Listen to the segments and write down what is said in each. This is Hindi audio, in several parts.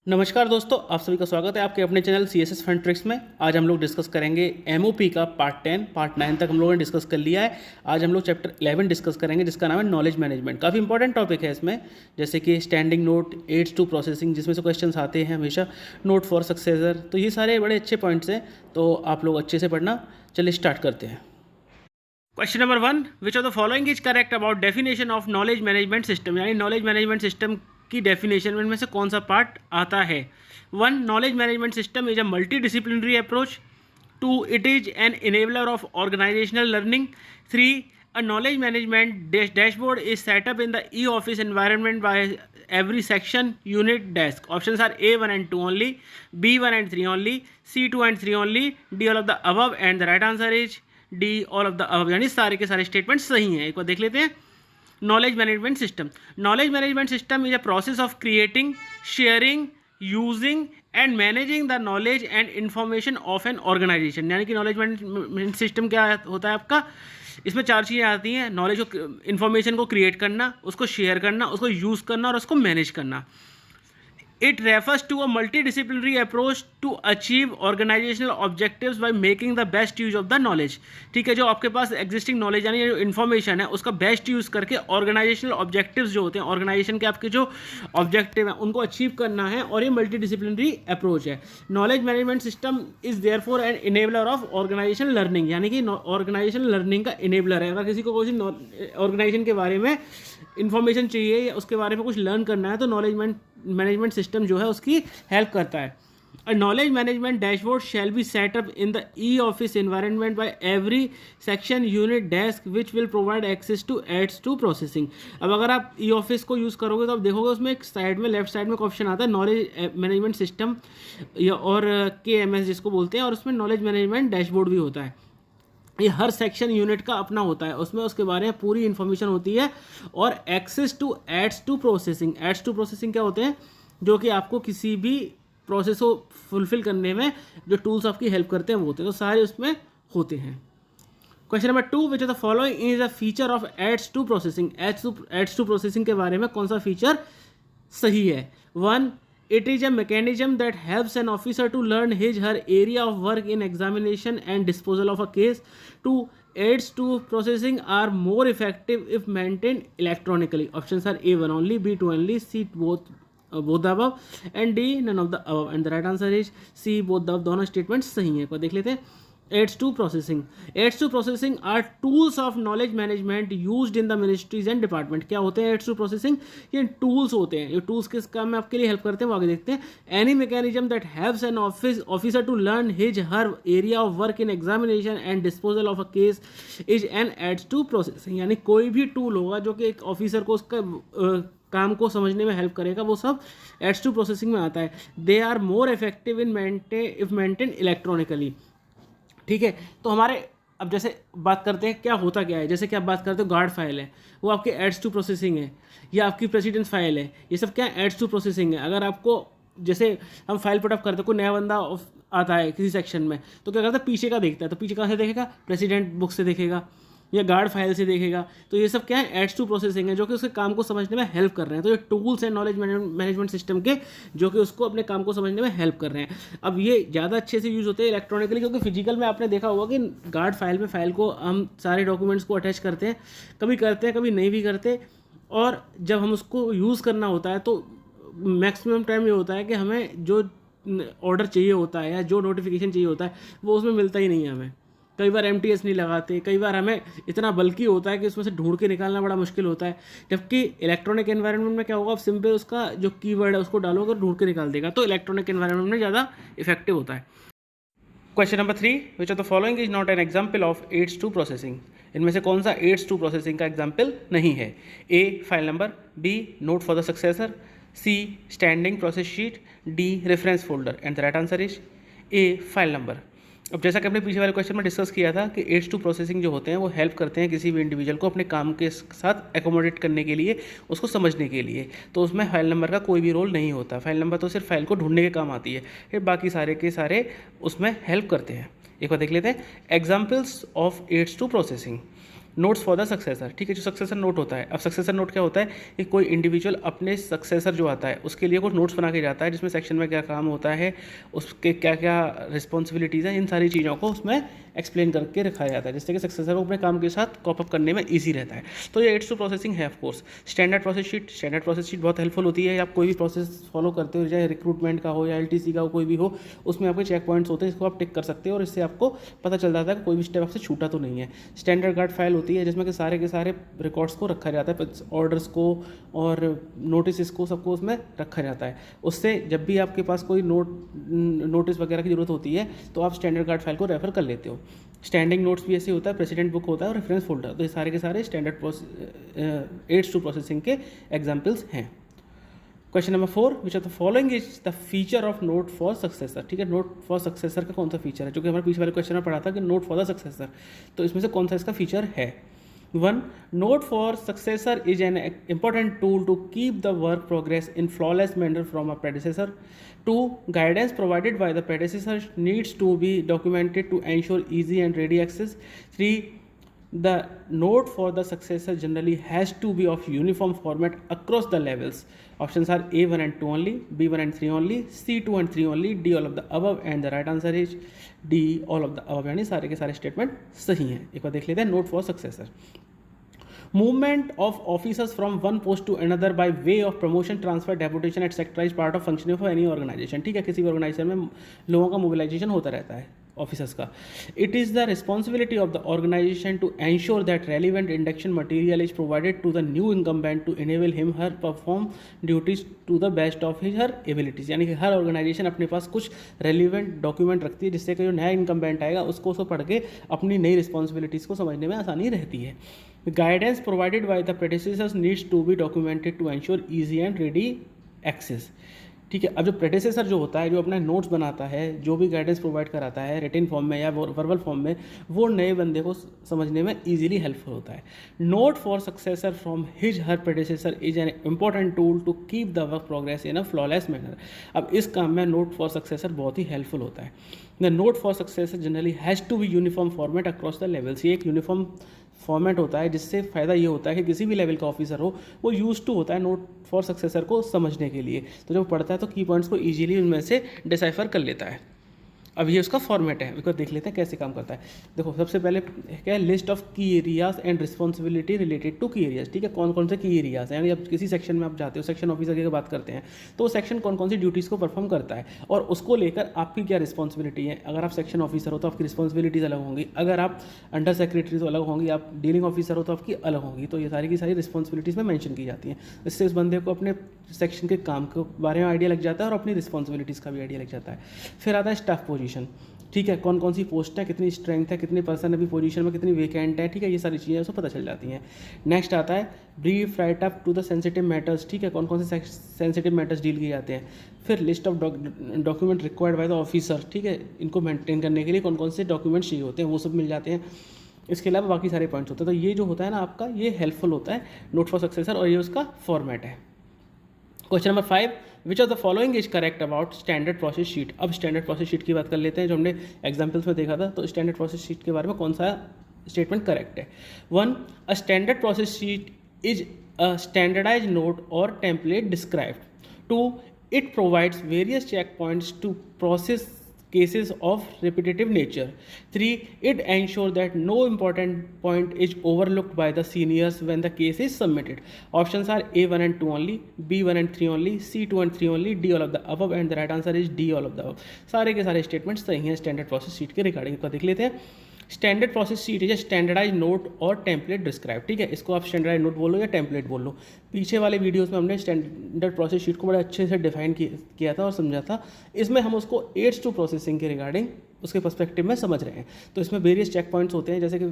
नमस्कार दोस्तों, आप सभी का स्वागत है आपके अपने चैनल CSS फन ट्रिक्स में। आज हम लोग डिस्कस करेंगे MOP का पार्ट 10, पार्ट 9 तक हम लोगों ने डिस्कस कर लिया है। आज हम लोग चैप्टर 11 डिस्कस करेंगे जिसका नाम है नॉलेज मैनेजमेंट। काफ़ी इंपॉर्टेंट टॉपिक है इसमें, जैसे कि standing note, aids to processing, जिसमें से क्वेश्चंस आते हैं हमेशा, नोट फॉर सक्सेसर। तो ये सारे बड़े अच्छे पॉइंट्स हैं, तो आप लोग अच्छे से पढ़ना। चलिए स्टार्ट करते हैं। Question number 1, which of the following is correct about definition of knowledge management system, यानी नॉलेज मैनेजमेंट सिस्टम की डेफिनेशन में से कौन सा पार्ट आता है। 1, knowledge management system is a multi disciplinary approach. 2, it is an enabler of organisational learning. 3, a knowledge management dashboard is set up in the e-office environment by every section unit desk. Options are A 1 and 2 only, B 1 and 3 only, C 2 and 3 only, D all of the above, and the right answer is D all of the above, यानी सारे के सारे स्टेटमेंट सही हैं। एक बार देख लेते हैं। Knowledge management system, knowledge management system is a process of creating, sharing, using and managing the knowledge and information of an organisation. यानी कि नॉलेज मैनेजमेंट सिस्टम क्या होता है आपका, इसमें 4 चीज़ें आती हैं। नॉलेज को, इन्फॉर्मेशन को क्रिएट करना, उसको शेयर करना, उसको यूज़ करना और उसको मैनेज करना। It refers to a multidisciplinary approach to achieve organizational objectives by making the best use of the knowledge। ठीक है, जो आपके पास एग्जिस्टिंग नॉलेज यानी जो इन्फॉर्मेशन है उसका बेस्ट यूज़ करके ऑर्गेनाइजेशनल ऑब्जेक्टिव्स जो होते हैं, ऑर्गेनाइजेशन के आपके जो ऑब्जेक्टिव हैं उनको अचीव करना है, और ये मल्टीडिसिप्लिनरी अप्रोच है। Knowledge management system is therefore an enabler of organisation learning, यानी कि ऑर्गेनाइजेशन लर्निंग का इनेबलर है। अगर किसी को कोई ऑर्गेनाइजेशन के बारे में इंफॉर्मेशन चाहिए या उसके बारे में कुछ लर्न करना है तो नॉलेज मैनेजमेंट सिस्टम जो है उसकी हेल्प करता है। A knowledge management dashboard shall be set up in the e-office environment by every section unit desk which will provide access to aids to processing. अब अगर आप e-office को यूज़ करोगे तो आप देखोगे उसमें एक साइड में, लेफ्ट साइड में ऑप्शन आता है नॉलेज मैनेजमेंट सिस्टम और KMS जिसको बोलते हैं, और उसमें नॉलेज मैनेजमेंट डैशबोर्ड भी होता है। ये हर सेक्शन यूनिट का अपना होता है, उसमें उसके बारे में पूरी इन्फॉर्मेशन होती है। और access to aids to processing, aids to processing क्या होते हैं, जो कि आपको किसी भी प्रोसेस को फुलफिल करने में जो टूल्स आपकी हेल्प करते हैं वो होते हैं, तो सारे उसमें होते हैं। Question number 2, which of the following is a feature of aids to processing. Aids to processing के बारे में कौन सा फीचर सही है। 1, it is a mechanism that helps an officer to learn his/her area of work in examination and disposal of a case. 2, aids to processing are more effective if maintained electronically. Options are A 1 only, B 2 only, C both the above, and D none of the above, and the right answer is C both the above। दोनों स्टेटमेंट सही है। देख लेते हैं। Aids to processing, aids to processing are tools of knowledge management used in the ministries and department. क्या होते हैं एड्स टू प्रोसेसिंग, ये टूल्स होते हैं। ये टूल्स किस काम में आपके लिए हेल्प करते हैं वो आगे देखते हैं। Any mechanism that helps an officer to learn his her area of work in examination and disposal of a case is an aids to processing. यानी कोई भी टूल होगा जो कि एक ऑफिसर को उसका काम को समझने में हेल्प करेगा, वो सब एड्स टू प्रोसेसिंग में आता है। They are more effective in maintain electronically. ठीक है, तो हमारे अब जैसे बात करते हैं क्या होता क्या है। जैसे कि आप बात करते हो गार्ड फाइल है, वो आपके एड्स टू प्रोसेसिंग है, या आपकी प्रेसिडेंस फाइल है, ये सब क्या एड्स टू प्रोसेसिंग है। अगर आपको, जैसे हम फाइल पुटअप करते हैं, कोई नया बंदा आता है किसी सेक्शन में, तो क्या करता है, पीछे का देखता है। तो पीछे कहाँ से देखेगा, प्रेसिडेंट बुक से देखेगा या गार्ड फाइल से देखेगा। तो ये सब क्या है, एड्स टू प्रोसेसिंग है, जो कि उसके काम को समझने में हेल्प कर रहे हैं। तो ये टूल्स हैं नॉलेज मैनेजमेंट सिस्टम के, जो कि उसको अपने काम को समझने में हेल्प कर रहे हैं। अब ये ज़्यादा अच्छे से यूज़ होते हैं इलेक्ट्रॉनिकली, क्योंकि फिजिकल में आपने देखा होगा कि गार्ड फाइल में फाइल को हम सारे डॉक्यूमेंट्स को अटैच करते हैं, कभी नहीं भी करते। और जब हम उसको यूज़ करना होता है तो मैक्सिमम टाइम ये होता है कि हमें जो ऑर्डर चाहिए होता है या जो नोटिफिकेशन चाहिए होता है वो उसमें मिलता ही नहीं है हमें। कई बार MTS नहीं लगाते, कई बार हमें इतना बल्कि होता है कि उसमें से ढूंढ के निकालना बड़ा मुश्किल होता है। जबकि इलेक्ट्रॉनिक एनवायरनमेंट में क्या होगा, आप सिंपल उसका जो कीवर्ड है उसको डालोगे, ढूंढ के निकाल देगा। तो इलेक्ट्रॉनिक एनवायरनमेंट में ज़्यादा इफेक्टिव होता है। Question number 3, which of the following is not an example of aids to processing. इनमें से कौन सा एड्स टू प्रोसेसिंग का एग्जाम्पल नहीं है। A file number, B note for the successor, C standing process sheet, D reference folder, and the right answer is A file number. अब जैसा कि हमने पीछे वाले क्वेश्चन में डिस्कस किया था कि एड्स टू प्रोसेसिंग जो होते हैं वो हेल्प करते हैं किसी भी इंडिविजुअल को अपने काम के साथ एकोमोडेट करने के लिए, उसको समझने के लिए। तो उसमें फाइल नंबर का कोई भी रोल नहीं होता। फाइल नंबर तो सिर्फ फाइल को ढूंढने के काम आती है, फिर बाकी सारे के सारे उसमें हेल्प करते हैं। एक बार देख लेते हैं examples of aids to processing. Notes for the successor, ठीक है, जो सक्सेसर नोट होता है। अब सक्सेसर नोट क्या होता है कि कोई इंडिविजुअल अपने सक्सेसर जो आता है उसके लिए कुछ नोट्स बना के जाता है, जिसमें सेक्शन में क्या काम होता है, उसके क्या क्या रिस्पॉन्सिबिलिटीज़ हैं, इन सारी चीज़ों को उसमें एक्सप्लेन करके रखा जाता है, जिससे कि सक्सेसर को अपने काम के साथ कॉप अप करने में ईजी रहता है। तो ये एड्स टू प्रोसेसिंग है of course. Standard process sheet बहुत हेल्पफुल होती है। आप कोई भी प्रोसेस फॉलो करते हो, चाहे रिक्रूटमेंट का हो या LTC का हो, कोई भी हो, उसमें आपके चेक पॉइंट्स होते हैं, इसको आप टिक कर सकते हो और इससे आपको पता चल जाता है कि कोई भी स्टेप आपसे छूटा तो नहीं है। स्टैंडर्ड गार्ड फाइल होती है जिसमें कि सारे के सारे रिकॉर्ड्स को रखा जाता है, ऑर्डर्स को और नोटिस को, सबको उसमें रखा जाता है। उससे जब भी आपके पास कोई नोटिस वगैरह की जरूरत होती है तो आप स्टैंडर्ड गार्ड फाइल को रेफर कर लेते हो। स्टैंडिंग नोट्स भी ऐसे होता है, प्रेसिडेंट बुक होता है और रेफरेंस फोल्डर, तो ये सारे के सारे स्टैंडर्ड एड्स टू प्रोसेसिंग के एग्जाम्पल्स हैं। Question number 4, which of the following is the feature of note for successor, ठीक है, नोट फॉर सक्सेसर का कौन सा फीचर है, जो कि हमारे पीछे वाले क्वेश्चन में पढ़ा था कि नोट फॉर द सक्सेसर, तो इसमें से कौन सा इसका फीचर है। 1, note for successor is an important tool to keep the work progress in flawless manner from a predecessor. 2, guidance provided by the predecessor needs to be documented to ensure easy and ready access. 3, the note for the successor generally has to be of uniform format across the levels. Options are A1 and 2 only, B1 and 3 only, C2 and 3 only, D all of the above, and the right answer is D all of the above, यानी सारे के सारे स्टेटमेंट सही हैं। एक बार देख लेते हैं note for successor. Movement of officers from one post to another by way of promotion, transfer, deputation, etc. is part of functioning of any organization, ठीक है, किसी भी ऑर्गेनाइजेशन में लोगों का मोबिलाइजेशन होता रहता है, ऑफिसर्स का। It is the responsibility of the organisation to ensure that relevant induction material is provided to the new incumbent to enable him her perform duties to the best of his her abilities, यानी कि हर ऑर्गेनाइजेशन अपने पास कुछ रेलिवेंट डॉक्यूमेंट रखती है जिससे कि जो नया इनकम्बेंट आएगा उसको पढ़ के अपनी नई रिस्पॉन्सिबिलिटीज़ को समझने में आसानी रहती है। Guidance provided by the predecessors needs to be documented to ensure easy and ready access, ठीक है। अब जो प्रेडिसेसर जो होता है, जो अपना नोट्स बनाता है, जो भी गाइडेंस प्रोवाइड कराता है रिटन फॉर्म में या वर्बल फॉर्म में, वो नए बंदे को समझने में इजीली हेल्पफुल होता है। Note for successor from his her predecessor is an important tool to keep the work progress in a flawless manner. अब इस काम में नोट फॉर सक्सेसर बहुत ही हेल्पफुल होता है। The note for successor generally has to be uniform format across the levels, ये एक यूनिफॉर्म फॉर्मेट होता है जिससे फ़ायदा ये होता है कि किसी भी लेवल का ऑफिसर हो वो यूज टू होता है नोट फॉर सक्सेसर को समझने के लिए, तो जब पढ़ता है तो की पॉइंट्स को ईजिली उनमें से डिसाइफर कर लेता है। अब ये उसका फॉर्मेट है, इसको देख लेते हैं कैसे काम करता है। देखो सबसे पहले क्या है, list of key areas and responsibility related to key areas, ठीक है, कौन कौन से की एरियाज हैं, यानी अब किसी सेक्शन में आप जाते हो, सेक्शन ऑफिसर की बात करते हैं तो वो सेक्शन कौन कौन सी ड्यूटीज़ को परफॉर्म करता है और उसको लेकर आपकी क्या रिस्पॉन्सिबिलिटी है। अगर आप सेक्शन ऑफिसर हो तो आपकी रिस्पॉन्सिबिलिटीज़ अलग होंगी, अगर आप अंडर सेक्रेटरी तो अलग होंगी, आप डीलिंग ऑफिसर हो तो आपकी अलग होंगी, तो ये सारी की सारी रिस्पॉन्सिबिलिटीज़ में मेंशन की जाती हैं। इससे उस बंदे को अपने सेक्शन के काम के बारे में आइडिया लग जाता है और अपनी रिस्पॉन्सिबिलिटीज़ का भी आइडिया लग जाता है। फिर आता है स्टाफ पोजीशन, ठीक है, कौन कौन सी पोस्ट है, कितनी स्ट्रेंथ है, कितने पर्सन अभी पोजीशन में, कितनी वेकेंट है, ठीक है, ये सारी चीज़ें उसको पता चल जाती हैं। नेक्स्ट आता है brief write up to the sensitive matters, ठीक है, कौन कौन से सेंसिटिव मैटर्स डील किए जाते हैं। फिर list of document required by the officer, ठीक है, इनको मेंटेन करने के लिए कौन कौन से डॉक्यूमेंट चाहिए होते हैं वो सब मिल जाते हैं। इसके अलावा बाकी सारे पॉइंट्स होते हैं। तो ये जो होता है ना आपका, ये हेल्पफुल होता है नोट फॉर सक्सेसर और ये उसका फॉर्मेट है। Question number 5, which of the following is correct about standard process sheet. अब स्टैंडर्ड प्रोसेस शीट की बात कर लेते हैं, जो हमने एग्जाम्पल्स में देखा था। तो स्टैंडर्ड प्रोसेस शीट के बारे में कौन सा स्टेटमेंट करेक्ट है। 1, a standard process sheet is a standardise note और template described. 2, it provides various check points to process cases of repetitive nature. 3, it ensures that no important point is overlooked by the seniors when the case is submitted. Options are A1 and 2 only, B1 and 3 only, C2 and 3 only, D all of the above, and the right answer is D all of the above. सारे के सारे स्टेटमेंट्स सही हैं स्टैंडर्ड प्रोसेस शीट के रिगार्डिंग। को देख लेते हैं। Standard process sheet is standardise note और टेम्पलेट डिस्क्राइब, ठीक है, इसको आप स्टैंडर्डाइज नोट बोलो या टेम्पलेट बोल लो। पीछे वाले वीडियोस में हमने स्टैंडर्ड प्रोसेस शीट को बड़े अच्छे से डिफाइन किया था और समझा था। इसमें हम उसको एड्स टू प्रोसेसिंग के रिगार्डिंग उसके पर्सपेक्टिव में समझ रहे हैं। तो इसमें वेरियस चेक पॉइंट्स होते हैं, जैसे कि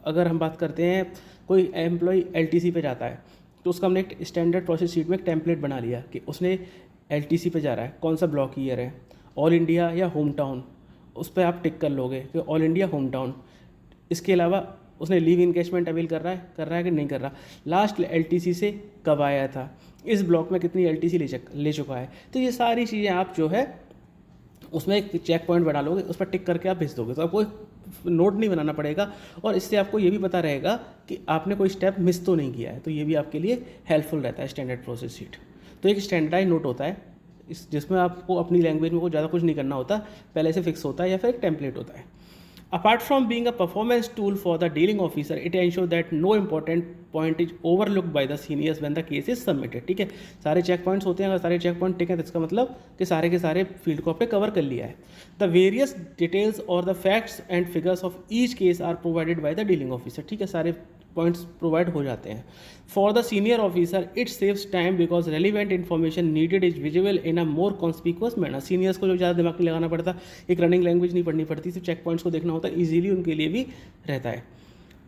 अगर हम बात करते हैं कोई एम्प्लॉय LTC पे जाता है तो उसका हमने एक स्टैंडर्ड प्रोसेस शीट में एक टेम्पलेट बना लिया कि उसने LTC पे जा रहा है, कौन सा ब्लॉक ईयर है, ऑल इंडिया या होम टाउन, उस पर आप टिक कर लोगे कि ऑल इंडिया होम टाउन। इसके अलावा उसने लीव इनकेशमेंट अवेल कर रहा है कि नहीं कर रहा, लास्ट LTC से कब आया था, इस ब्लॉक में कितनी LTC ले चुका है। तो ये सारी चीज़ें आप जो है उसमें एक चेक पॉइंट बना लोगे, उस पर टिक करके आप भेज दोगे, तो आपको नोट नहीं बनाना पड़ेगा और इससे आपको ये भी पता रहेगा कि आपने कोई स्टेप मिस तो नहीं किया है। तो ये भी आपके लिए हेल्पफुल रहता है स्टैंडर्ड प्रोसेस शीट। तो एक स्टैंडर्डाइज नोट होता है जिसमें आपको अपनी लैंग्वेज में को ज़्यादा कुछ नहीं करना होता, पहले से फिक्स होता है या फिर एक टेम्पलेट होता है। Apart from being a performance tool for the dealing officer, it ensures that no important point is overlooked by the seniors when the case is submitted। ठीक है, सारे चेक पॉइंट्स होते हैं, अगर सारे चेक पॉइंट टिक है तो इसका मतलब कि सारे के सारे फील्ड को आपने कवर कर लिया है। द वेरियस डिटेल्स और the facts and figures of each case are provided by the dealing officer. ठीक है, सारे पॉइंट्स प्रोवाइड हो जाते हैं। For the senior officer it saves time because relevant information needed is visible in a more conspicuous manner. Seniors को जो ज़्यादा दिमाग नहीं लगाना पड़ता, एक रनिंग लैंग्वेज नहीं पढ़नी पड़ती, सिर्फ चेक पॉइंट्स को देखना होता है, ईजिली उनके लिए भी रहता है।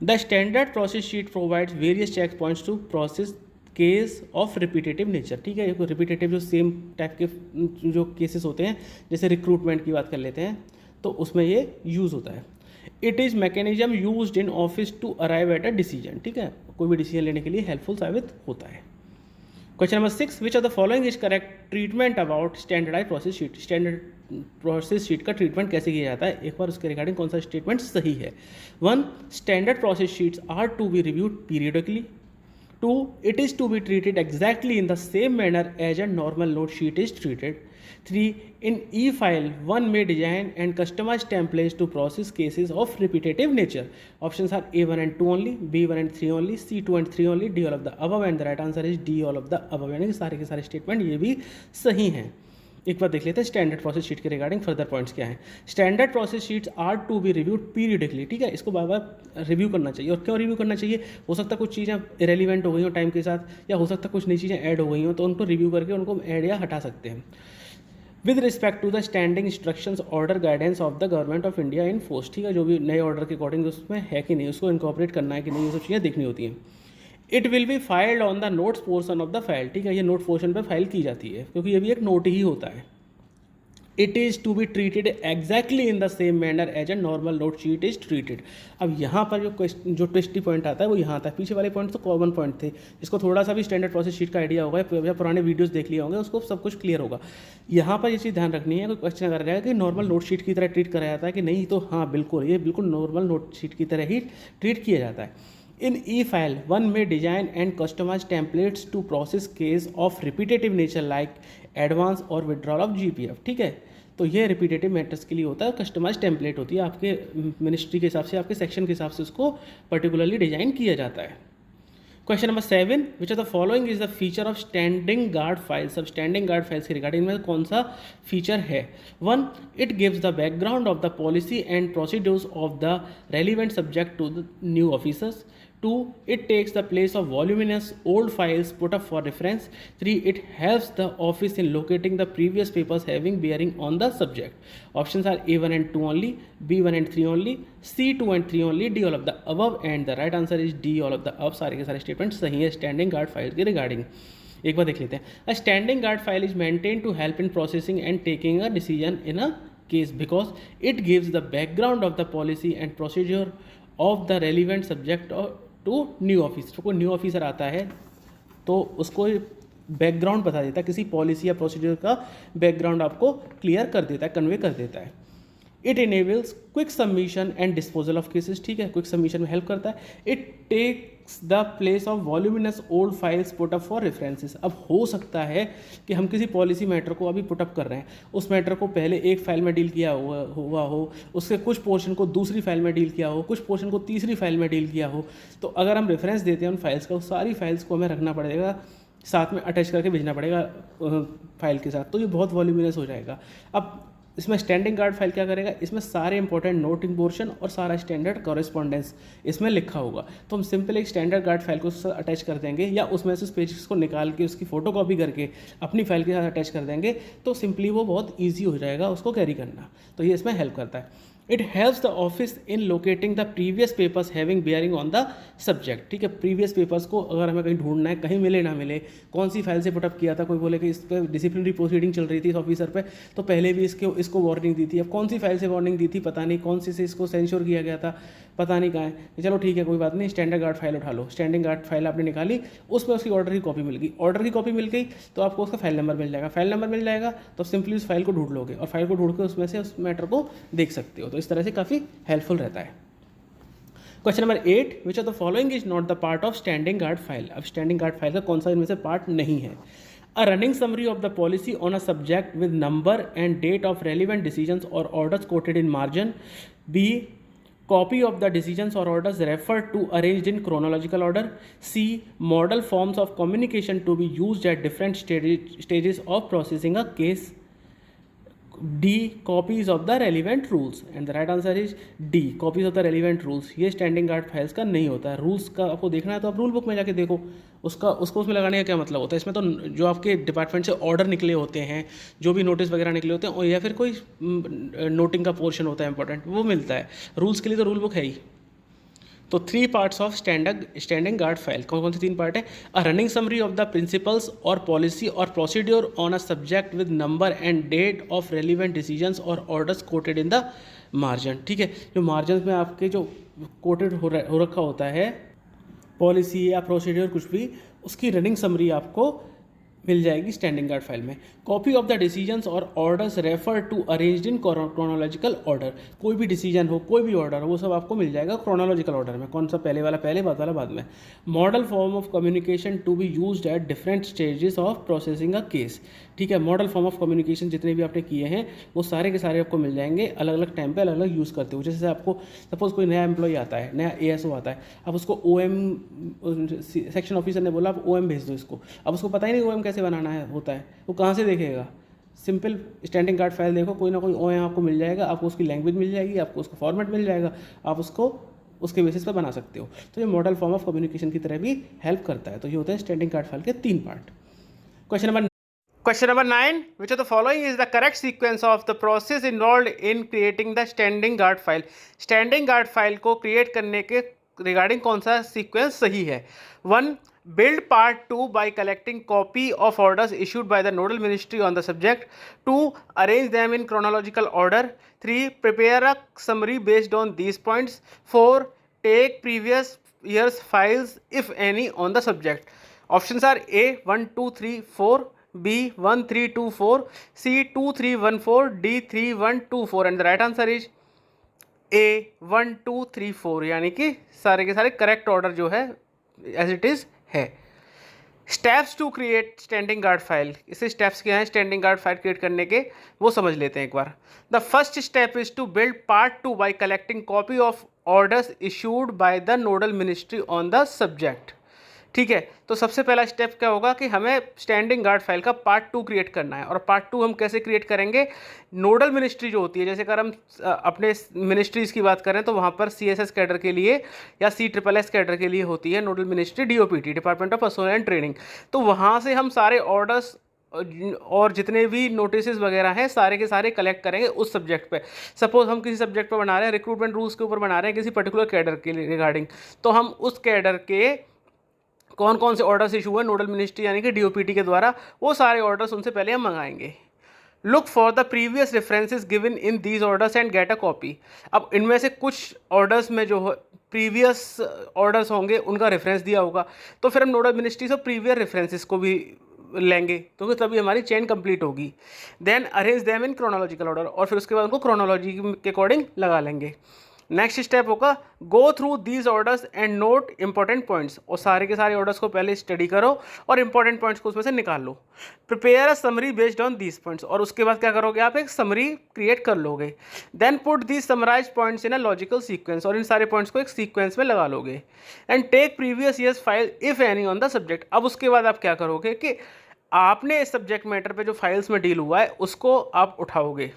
The standard process sheet provides various check points to process case of repetitive nature. ठीक है, रिपीटेटिव जो सेम टाइप के जो केसेस होते हैं, जैसे रिक्रूटमेंट की बात कर लेते हैं, तो उसमें ये यूज़ होता है। It is mechanism used in office to arrive at a decision. ठीक है, कोई भी डिसीजन लेने के लिए हेल्पफुल साबित होता है। Question number 6, which of the following is correct treatment about standardise process sheet. Standard process sheet का ट्रीटमेंट कैसे किया जाता है, एक बार उसके रिगार्डिंग कौन सा स्टेटमेंट सही है। 1, standard process sheets are to be reviewed periodically. 2, it is to be treated exactly in the same manner as a normal note sheet is treated. 3, in e-file one may design and customize templates to process cases of repetitive nature. Options are A1 and 2 only, B1 and 3 only, C2 and 3 only, D all of the above, and the right answer is D all of the above। यानी कि सारे के सारे स्टेटमेंट ये भी सही हैं। एक बार देख लेते हैं स्टैंडर्ड प्रोसेस शीट के रिगार्डिंग फर्दर पॉइंट्स क्या हैं। Standard process sheets are to be reviewed periodically. ठीक है, इसको बार बार रिव्यू करना चाहिए। और क्यों रिव्यू करना चाहिए, हो सकता है कुछ चीज़ें इरेलीवेंट हो गई हो टाइम के साथ, या हो सकता है कुछ नई चीज़ें ऐड हो गई हो, तो उनको रिव्यू करके उनको ऐड या हटा सकते हैं। With respect to the standing instructions order guidance of the government of India in force. ठीक है, जो भी नए ऑर्डर के अकॉर्डिंग उसमें है कि नहीं, उसको इनकॉर्पोरेट करना है कि नहीं, ये सब चीज़ें देखनी होती हैं। It will be filed on the notes portion of the file. ठीक है, ये नोट पोर्शन पर फाइल की जाती है क्योंकि ये भी एक नोट ही होता है। It is to be treated exactly in the same manner as a normal note sheet is treated. अब यहाँ पर जो ट्विस्टी पॉइंट आता है वो यहाँ आता है। पीछे वाले पॉइंट तो कॉमन पॉइंट थे, इसको थोड़ा सा भी स्टैंडर्ड प्रोसेस शीट का आइडिया होगा या पुराने वीडियोस देख लिए होंगे, उसको सब कुछ क्लियर होगा। यहाँ पर ये चीज़ ध्यान रखनी है, कोई क्वेश्चन अगर रहेगा कि नॉर्मल नोट शीट की तरह ट्रीट कराया जाता है कि नहीं, तो हाँ बिल्कुल, ये बिल्कुल नॉर्मल नोट शीट की तरह ही ट्रीट किया जाता है। In e-file, one may design and customize templates to process case of repetitive nature like advance or withdrawal of GPF। ठीक है, तो ये रिपीटेटिव मैटर्स के लिए होता है। कस्टमाइज टेम्पलेट होती है, आपके मिनिस्ट्री के हिसाब से, आपके सेक्शन के हिसाब से उसको पर्टिकुलरली डिजाइन किया जाता है। Question number 7, which of the following is the feature of standing guard files. अब स्टैंडिंग गार्ड फाइल्स के रिगार्डिंग में कौन सा फीचर है। 1, it gives the background of the policy and procedures of the relevant subject to the new officers. 2, it takes the place of voluminous old files put up for reference. 3, it helps the office in locating the previous papers having bearing on the subject. Options are A1 and 2 only, B1 and 3 only, C2 and 3 only, D all of the above, and the right answer is D all of the above। सारे के सारे स्टेटमेंट सही है स्टैंडिंग गार्ड फाइल के रिगार्डिंग। एक बार देख लेते हैं। A standing guard file is maintain to help in processing and taking a decision in a case because it gives the background of the policy and procedure of the relevant subject to new officer. कोई न्यू ऑफिसर आता है तो उसको बैकग्राउंड बता देता है, किसी पॉलिसी या प्रोसीजर का बैकग्राउंड आपको क्लियर कर देता है, कन्वे कर देता है। It enables quick submission and disposal of cases. ठीक है, क्विक सबमिशन में हेल्प करता है। It takes the place of voluminous old files put up for references. अब हो सकता है कि हम किसी पॉलिसी मैटर को अभी पुटअप कर रहे हैं, उस मैटर को पहले एक फाइल में डील किया हुआ हो, उसके कुछ पोर्शन को दूसरी फाइल में डील किया हो, कुछ पोर्शन को तीसरी फाइल में डील किया हो, तो अगर हम रेफरेंस देते हैं उन फाइल्स का, उस सारी फाइल्स को हमें रखना पड़ेगा, साथ में अटैच करके भेजना पड़ेगा फाइल के साथ, तो ये बहुत वॉल्यूमिनस हो जाएगा। अब इसमें स्टैंडिंग गार्ड फाइल क्या करेगा, इसमें सारे इंपॉर्टेंट नोटिंग पोर्शन और सारा स्टैंडर्ड कॉरेस्पॉन्डेंस इसमें लिखा होगा। तो हम सिंपल एक स्टैंडर्ड गार्ड फाइल को अटैच कर देंगे, या उसमें से उस पेजेस को निकाल के उसकी फ़ोटो कॉपी करके अपनी फाइल के साथ अटैच कर देंगे, तो सिंपली वो बहुत ईजी हो जाएगा उसको कैरी करना। तो ये इसमें हेल्प करता है। It helps the office in locating the previous papers having bearing on the subject. ठीक है, प्रीवियस पेपर्स को अगर हमें कहीं ढूंढना है, कहीं मिले ना मिले, कौन सी फाइल से पुटअप किया था, कोई बोले कि इस पर डिसिप्लिनरी प्रोसीडिंग चल रही थी इस ऑफिसर पे, तो पहले भी इसको वार्निंग दी थी, अब कौन सी फाइल से वार्निंग दी थी पता नहीं, कौन सी से इसको सेंश्योर किया गया था पता नहीं कहाँ है। चलो ठीक है, कोई बात नहीं, स्टैंडर्ड गार्ड फाइल उठा लो, स्टैंडिंग गार्ड फाइल आपने निकाली, उसमें उसकी ऑर्डर की कॉपी मिल गई, ऑर्डर की कॉपी मिल गई तो आपको उसका फाइल नंबर मिल जाएगा, फाइल नंबर मिल जाएगा तो सिंपली उस फाइल को ढूंढ लोगे और फाइल को ढूंढ के उसमें से उस मैटर को देख सकते हो। तो इस तरह से काफ़ी हेल्पफुल रहता है। Question number 8, which of the following is not the part of standing guard file. अब स्टैंडिंग गार्ड फाइल का कौन सा इनमें से पार्ट नहीं है। A running summary of the policy on a subject with number and date of relevant decisions और orders quoted in margin. B, copy of the decisions or orders referred to arranged in chronological order. C, model forms of communication to be used at different stages of processing a case. D, copies of the relevant rules. And the right answer is D, copies of the relevant rules. ये स्टैंडिंग गार्ड फाइल्स का नहीं होता है। रूल्स का आपको देखना है तो आप रूल बुक में जाके देखो, उसको उसमें लगाने का क्या मतलब होता है। इसमें तो जो आपके डिपार्टमेंट से ऑर्डर निकले होते हैं, जो भी नोटिस वगैरह निकले होते हैं, या फिर कोई नोटिंग का पोर्शन होता है इंपॉर्टेंट, वो मिलता है। रूल्स के लिए तो रूल बुक है ही। तो 3 parts of standing guard file, कौन कौन से 3 पार्ट है। A running summary of the principles और पॉलिसी और procedure on a subject with number and date of relevant decisions और orders quoted in the margin. ठीक है, जो मार्जिन में आपके जो कोटेड हो रखा होता है पॉलिसी या प्रोसीड्योर कुछ भी, उसकी रनिंग समरी आपको मिल जाएगी स्टैंडिंग गार्ड फाइल में। कॉपी ऑफ द डिसीजंस और orders refer to arranged in chronological order. कोई भी डिसीजन हो, कोई भी ऑर्डर हो, वो सब आपको मिल जाएगा क्रोनोलॉजिकल ऑर्डर में। कौन सा पहले वाला पहले, बाद वाला बाद में। Model form of communication to be used at different stages of processing a case. ठीक है, मॉडल फॉर्म ऑफ कम्युनिकेशन जितने भी आपने किए हैं वो सारे के सारे आपको मिल जाएंगे अलग अलग टाइम पे, अलग अलग यूज़ करते हो। जैसे आपको सपोज कोई नया एम्प्लॉय आता है, नया एएसओ आता है, अब उसको ओएम सेक्शन ऑफिसर ने बोला आप ओएम भेज दो इसको, अब उसको पता ही नहीं ओएम कैसे बनाना है होता है, वो कहाँ से देखेगा। सिंपल स्टैंडिंग गार्ड फाइल देखो, कोई ना कोई ओएम आपको मिल जाएगा, आपको उसकी लैंग्वेज मिल जाएगी, आपको उसका फॉर्मेट मिल जाएगा, आप उसको उसके बेसिस पर बना सकते हो। तो ये मॉडल फॉर्म ऑफ कम्युनिकेशन की तरह भी हेल्प करता है। तो ये होते हैं स्टैंडिंग गार्ड फाइल के 3 part. Question number 9, which of the following is the correct sequence of the process involved in creating the standing guard file? Standing guard file को create करने के regarding कौन सा sequence सही है। 1, build part 2 by collecting copy of orders issued by the nodal ministry on the subject. 2, arrange them in chronological order. 3, prepare a summary based on these points. 4, take previous year's files if any on the subject. Options are A 1 2 3 4, B 1 3 2 4, C 2 3 1 4, D 3 1 2 4 and the right answer is A 1 2 3 4, यानी कि सारे के सारे करेक्ट ऑर्डर जो है एज इट इज है। Steps to create standing guard file, इससे स्टेप्स क्या हैं स्टैंडिंग गार्ड फाइल क्रिएट करने के, वो समझ लेते हैं एक बार। The first step is to build part 2 by collecting copy of orders issued by the nodal ministry on the subject. ठीक है, तो सबसे पहला स्टेप क्या होगा कि हमें स्टैंडिंग गार्ड फाइल का पार्ट 2 क्रिएट करना है। और पार्ट 2 हम कैसे क्रिएट करेंगे, नोडल मिनिस्ट्री जो होती है, जैसे अगर हम अपने मिनिस्ट्रीज़ की बात करें तो वहाँ पर CSS कैडर के लिए या CSSS कैडर के लिए होती है nodal ministry DOPT, department of personnel and training. तो वहाँ से हम सारे ऑर्डर्स और जितने भी नोटिस वगैरह हैं सारे के सारे कलेक्ट करेंगे उस सब्जेक्ट पे। सपोज हम किसी सब्जेक्ट पे बना रहे हैं, रिक्रूटमेंट रूल्स के ऊपर बना रहे हैं किसी पर्टिकुलर कैडर के रिगार्डिंग, तो हम उस कैडर के कौन कौन से ऑर्डर्स इशू हुए नोडल मिनिस्ट्री यानी कि DOPT के द्वारा, वो सारे ऑर्डर्स उनसे पहले हम मंगाएंगे। Look for the previous references given in these orders and get a copy. अब इनमें से कुछ ऑर्डर्स में जो प्रीवियस ऑर्डर्स होंगे उनका रेफरेंस दिया होगा, तो फिर हम नोडल मिनिस्ट्री से प्रीवियस रेफरेंसेस को भी लेंगे, तो तभी हमारी चेन कंप्लीट होगी। Then arrange them in chronological order, और फिर उसके बाद उनको क्रोनोलॉजी के अकॉर्डिंग लगा लेंगे। नेक्स्ट स्टेप होगा go through these orders and note important points, और सारे के सारे ऑर्डर्स को पहले स्टडी करो और इंपॉर्टेंट पॉइंट्स को उसमें से निकाल लो। Prepare a summary based on these points, और उसके बाद क्या करोगे आप एक समरी क्रिएट कर लोगे। Then put these summarise points in a logical sequence, और इन सारे पॉइंट्स को एक सीक्वेंस में लगा लोगे। And take previous years file if any on the subject. अब उसके बाद आप क्या करोगे कि आपने इस सब्जेक्ट मैटर पे जो फाइल्स में डील हुआ है उसको आप उठाओगे।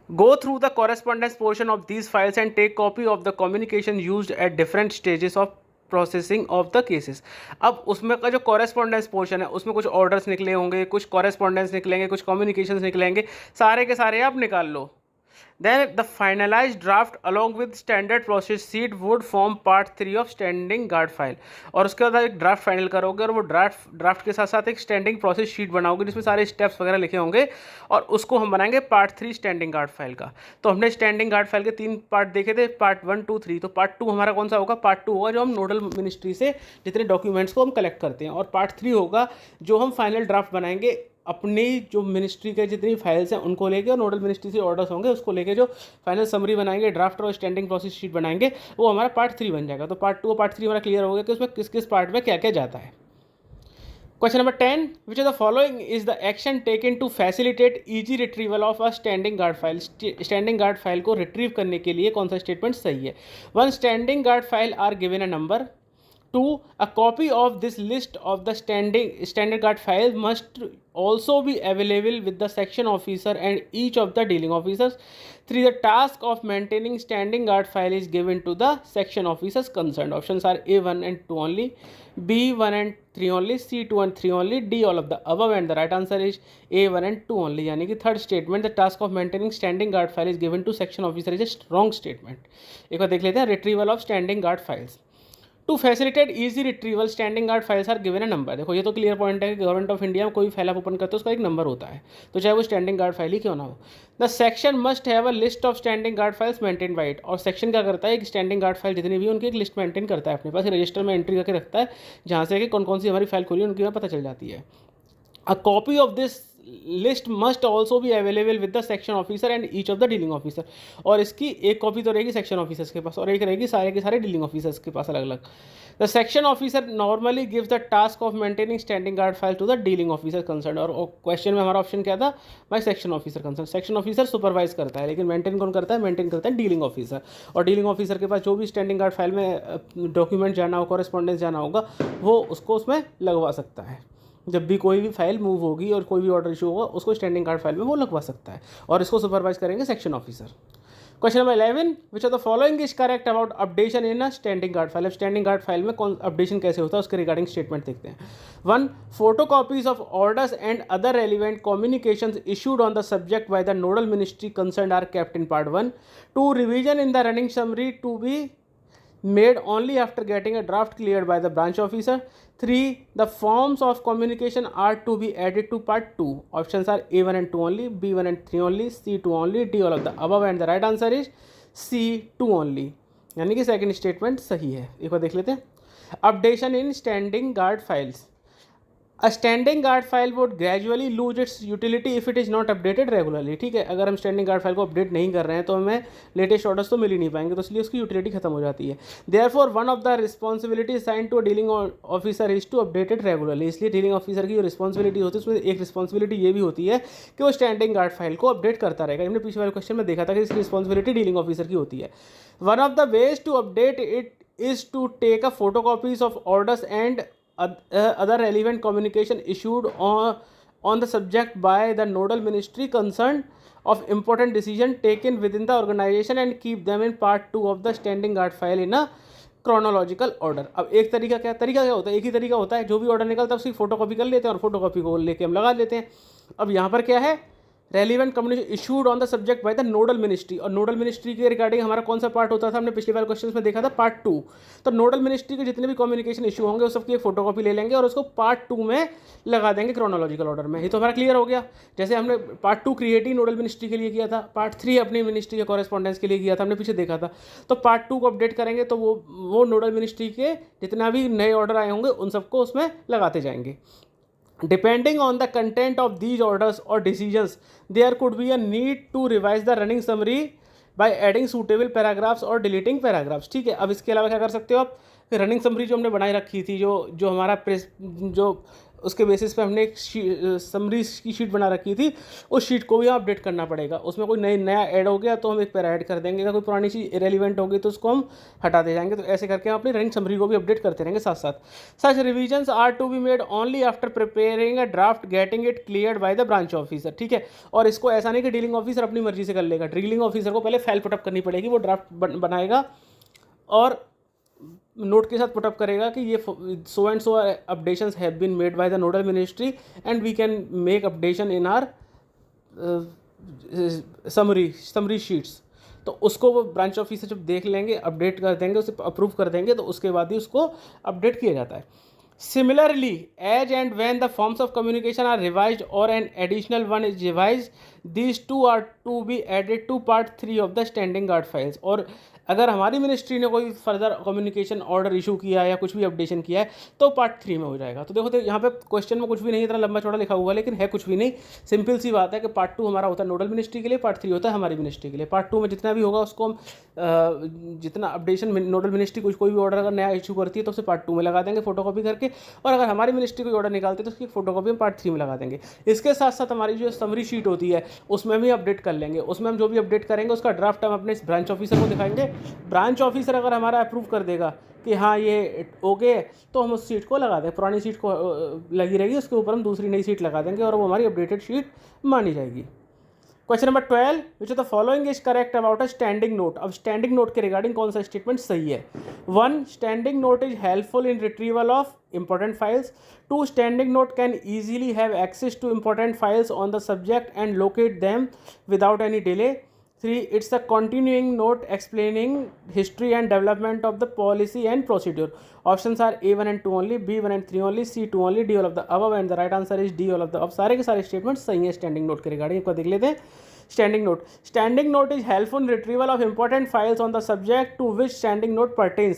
Go through the correspondence portion of these files and take copy of the communication used at different stages of processing of the cases. अब उसमें का जो correspondence portion है उसमें कुछ orders निकले होंगे, कुछ correspondence निकलेंगे, कुछ communications निकलेंगे, सारे के सारे आप निकाल लो। Then the finalized draft along with standard process sheet would form part 3 of standing guard file. और उसके बाद एक ड्राफ्ट फाइनल करोगे और वो ड्राफ्ट के साथ साथ एक स्टैंडिंग प्रोसेस शीट बनाओगे जिसमें सारे स्टेप्स वगैरह लिखे होंगे और उसको हम बनाएंगे पार्ट 3 स्टैंडिंग गार्ड फाइल का। तो हमने स्टैंडिंग गार्ड फाइल के 3 पार्ट देखे थे, पार्ट 1, 2, 3। तो पार्ट 2 हमारा कौन सा होगा? पार्ट 2 होगा जो हम नोडल मिनिस्ट्री से जितने डॉक्यूमेंट्स को हम कलेक्ट करते हैं, और पार्ट 3 होगा जो हम फाइनल ड्राफ्ट बनाएंगे अपनी जो मिनिस्ट्री के जितनी फाइल्स हैं उनको लेके, और नोडल मिनिस्ट्री से ऑर्डर्स होंगे उसको लेके जो फाइनल समरी बनाएंगे, ड्राफ्ट और स्टैंडिंग प्रोसेस शीट बनाएंगे, वो हमारा पार्ट 3 बन जाएगा। तो पार्ट 2 और पार्ट 3 हमारा क्लियर हो गया कि उसमें किस किस पार्ट में क्या क्या जाता है। Question number 10, which of the following is the action taken to facilitate easy retrieval of a standing guard file? Standing guard file को रिट्रीव करने के लिए कौन सा स्टेटमेंट सही है? 1, standing guard file are given a number. 2, a copy of this list of the standard guard files must also be available with the section officer and each of the dealing officers. 3, the task of maintaining standing guard file is given to the section officers concerned. Options are A, 1 and 2 only, B, 1 and 3 only, C, 2 and 3 only, D, all of the above, and the right answer is A, 1 and 2 only. यानी कि third statement, the task of maintaining standing guard file is given to section officer, is a strong statement. एक बार देख लेते हैं, retrieval of standing guard files. To facilitate easy retrieval standing guard files are given a number. देखो ये तो क्लियर पॉइंट है कि गवर्नमेंट ऑफ इंडिया में कोई फाइल आप ओपन करते हो उसका एक नंबर होता है, तो चाहे वो स्टैंडिंग गार्ड फाइल ही क्यों ना हो। The section must have a list of standing guard files maintain by it. और सेक्शन क्या करता है कि स्टैंडिंग गार्ड फाइल जितनी भी उनकी एक लिस्ट मेंटेन करता है अपने पास, रजिस्टर में एंट्री करके रखता है जहाँ से कि कौन कौन सी हमारी फाइल खुली है उनकी हमें पता चल जाती है। A copy of this list must also भी available with the section officer and each of the dealing officer. और इसकी एक कॉपी तो रहेगी सेक्शन ऑफिसर्स के पास और एक रहेगी सारे के सारे डीलिंग ऑफिसर्स के पास अलग अलग। The section officer normally gives the task of maintaining standing guard file to the dealing officer concern. और क्वेश्चन में हमारा ऑप्शन क्या था? By section officer concern. Section officer supervise करता है लेकिन मेंटेन कौन करता है? मेंटेन करता है डीलिंग ऑफिसर। और डीलिंग ऑफिसर के पास जो भी स्टैंडिंग गार्ड फाइल में डॉक्यूमेंट जाना हो, कॉरेस्पॉन्डेंस जाना होगा, वो उसको उसमें लगवा सकता है। जब भी कोई भी फाइल मूव होगी और कोई भी ऑर्डर इशू होगा उसको स्टैंडिंग गार्ड फाइल में वो लगवा सकता है और इसको सुपरवाइज करेंगे section officer. Question number 11, which of the following is correct about updation in a standing guard file? अब स्टैंडिंग गार्ड फाइल में कौन अपडेशन कैसे होता है उसके रिगार्डिंग स्टेटमेंट देखते हैं। 1, photo copies of orders and other relevant communications issued on the subject by the nodal ministry concerned are kept in part 1। 2, revision in the running summary to be made only after getting a draft cleared by the branch officer. 3, the forms of communication are to be added to part 2. Options are A, 1 and 2 only, B, 1 and 3 only, C, 2 only, D, all of the above, and the right answer is C, 2 only. यानी कि सेकंड स्टेटमेंट सही है। एक बार देख लेते हैं। Updation in standing guard files. A standing guard file would gradually lose its utility if it is not updated regularly. ठीक है, अगर हम स्टैंडिंग गार्ड फाइल को अपडेट नहीं कर रहे हैं तो हमें लेटेस्ट ऑर्डर्स तो मिल ही नहीं पाएंगे, तो इसलिए उसकी यूटिलिटी खत्म हो जाती है। Therefore one of the responsibility assigned to dealing officer is to update it regularly. इसलिए डीलिंग ऑफिसर की जो रिस्पॉन्सिबिलिटी होती है उसमें एक रिस्पॉन्सिबिलिटी ये भी होती है कि वो स्टैंडिंग गार्ड फाइल को अपडेट करता रहेगा। हमने पिछले वाले क्वेश्चन में देखा था कि इसकी रिस्पॉन्सिबिलिटी डीलिंग ऑफिसर की होती है। One of the ways to update it is to take a photo copies of orders and other relevant communication issued on the subject by the nodal ministry concerned of important decision taken within the organization and keep them in part 2 of the standing guard file in a chronological order। अब एक तरीका क्या होता है? एक ही तरीका होता है, जो भी ऑर्डर निकलता है उसकी फोटो कॉपी कर लेते हैं और फोटो कॉपी को लेके हम लगा लेते हैं। अब यहाँ पर क्या है? Relevant communication issued on the subject by the nodal ministry. और नोडल मिनिस्ट्री के रिगार्डिंग हमारा कौन सा पार्ट होता था? हमने पिछले वाले क्वेश्चन में देखा था पार्ट 2। तो नोडल मिनिस्ट्री के जितने भी कम्युनिकेशन इशू होंगे उस सबकी एक फोटो कॉपी ले लेंगे और उसको पार्ट 2 में लगा देंगे क्रोनोलॉजिकल ऑर्डर में। ये तो हमारा क्लियर हो गया। जैसे हमने पार्ट 2 क्रिएट ही नोडल मिनिस्ट्री के लिए किया था, पार्ट 3 अपनी मिनिस्ट्री के कॉरेस्पॉन्डेंस के लिए किया था, हमने पीछे देखा था। तो पार्ट 2 को अपडेट करेंगे तो वो नोडल मिनिस्ट्री के जितना भी नए ऑर्डर आए होंगे उन सबको उसमें लगाते जाएंगे। Depending on the content of these orders or decisions, there could be a need to revise the running summary by adding suitable paragraphs or deleting paragraphs। ठीक है, अब इसके अलावा क्या कर सकते हो आप? रनिंग समरी जो हमने बनाई रखी थी, जो हमारा प्रेस जो उसके बेसिस पे हमने एक समरी की शीट बना रखी थी, उस शीट को भी अपडेट करना पड़ेगा। उसमें कोई नया ऐड हो गया तो हम एक पैरा ऐड कर देंगे, अगर कोई पुरानी चीज़ इरेलीवेंट होगी तो उसको हम हटाते जाएंगे। तो ऐसे करके हम अपनी रनिंग समरी को भी अपडेट करते रहेंगे साथ साथ। Such revisions are to be made only after preparing a draft getting it cleared by the branch officer. ठीक है, और इसको ऐसा नहीं कि डीलिंग ऑफिसर अपनी मर्जी से कर लेगा। डीलिंग ऑफिसर को पहले फाइल पुटअप करनी पड़ेगी, वो ड्राफ्ट बनाएगा और नोट के साथ पुटअप करेगा कि ये so and so updations have been made by the nodal ministry and we can make updation in our summary sheets, तो उसको वो ब्रांच ऑफिसर जब देख लेंगे, अपडेट कर देंगे, उसे अप्रूव कर देंगे, तो उसके बाद ही उसको अपडेट किया जाता है। Similarly, as and when the forms of communication are revised or an additional one is revised, these two are to be added to part 3 of the standing guard files। और अगर हमारी मिनिस्ट्री ने कोई फर्दर कम्युनिकेशन ऑर्डर इशू किया है या कुछ भी अपडेशन किया है तो पार्ट 3 में हो जाएगा। तो देखो, तो यहाँ पे क्वेश्चन में कुछ भी नहीं, इतना लंबा चौड़ा लिखा हुआ है, लेकिन है कुछ भी नहीं, सिंपल सी बात है कि पार्ट 2 हमारा होता है नोडल मिनिस्ट्री के लिए, पार्ट 3 होता है हमारी मिनिस्ट्री के लिए। पार्ट 2 में जितना भी होगा उसको हम जितना अपडेशन नोडल मिनिस्ट्री कोई भी ऑर्डर अगर नया इशू करती है तो उसे पार्ट 2 में लगा देंगे फोटोकॉपी करके, और अगर हमारी मिनिस्ट्री कोई ऑर्डर निकालती है तो उसकी फोटोकॉपी हम पार्ट 3 में लगा देंगे। इसके साथ साथ हमारी जो समरी शीट होती है उसमें भी अपडेट कर लेंगे, उसमें हम जो भी अपडेट करेंगे उसका ड्राफ्ट हम अपने ब्रांच ऑफिसर को दिखाएंगे। ब्रांच ऑफिसर अगर हमारा अप्रूव कर देगा कि हाँ ये ओके, तो हम उस सीट को लगा दें, पुरानी सीट को लगी रहेगी, उसके ऊपर हम दूसरी नई सीट लगा देंगे और वो हमारी अपडेटेड शीट मानी जाएगी। Question number 12, which of the following is correct about a standing note. अब स्टैंडिंग नोट के रिगार्डिंग कौन सा स्टेटमेंट सही है? 1, standing note is helpful in retrieval of important files। 2, standing note can easily have access to important files on the subject and locate them without any delay। 3, it's a continuing note explaining history and development of the policy and procedure। Options are A1 and 2 only, B1 and 3 only, C2 only, D all of the above, and the right answer is D all of the above। सारे के सारे स्टेटमेंट सही हैं स्टैंडिंग नोट के रिगार्डिंग। एक बार देख लेते हैं। Standing note is helpful in retrieval of important files on the subject to which standing note pertains,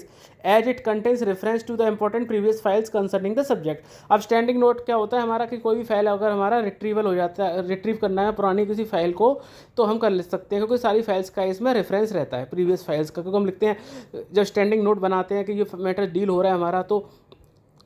as it contains reference to the important previous files concerning the subject। अब स्टैंडिंग नोट क्या होता है हमारा कि कोई भी फाइल अगर हमारा रिट्रीवल हो जाता है, रिट्रीव करना है पुरानी किसी फाइल को, तो हम कर ले सकते हैं, क्योंकि सारी फाइल्स का इसमें रेफरेंस रहता है प्रीवियस फाइल्स का। क्योंकि हम लिखते हैं जब स्टैंडिंग नोट बनाते हैं कि ये मैटर डील हो रहा है हमारा, तो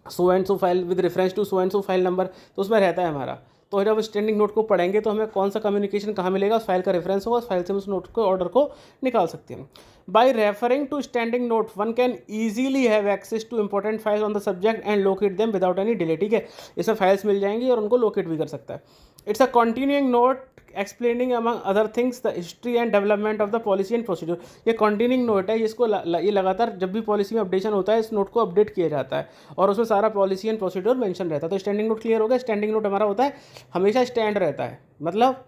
so and so file with reference to so and so file number, तो उसमें रहता है हमारा। तो जब स्टैंडिंग नोट को पढ़ेंगे तो हमें कौन सा कम्युनिकेशन कहाँ मिलेगा, उस फाइल का रेफरेंस होगा, उस फाइल से हम उस नोट को ऑर्डर को निकाल सकते हैं। By referring to standing note one can easily have access to important files on the subject and locate them without any delay. ठीक है, इसमें फाइल्स मिल जाएंगी और उनको लोकेट भी कर सकता है। It's a continuing note explaining among other things the history and development of the policy and procedure. ये कंटिन्यूइंग नोट है, जिसको ये लगातार जब भी पॉलिसी में अपडेशन होता है इस नोट को अपडेट किया जाता है और उसमें सारा पॉलिसी एंड प्रोसीजर मेंशन रहता है। तो स्टैंडिंग नोट क्लियर हो गया। स्टैंडिंग नोट हमारा होता है हमेशा स्टैंड रहता है, मतलब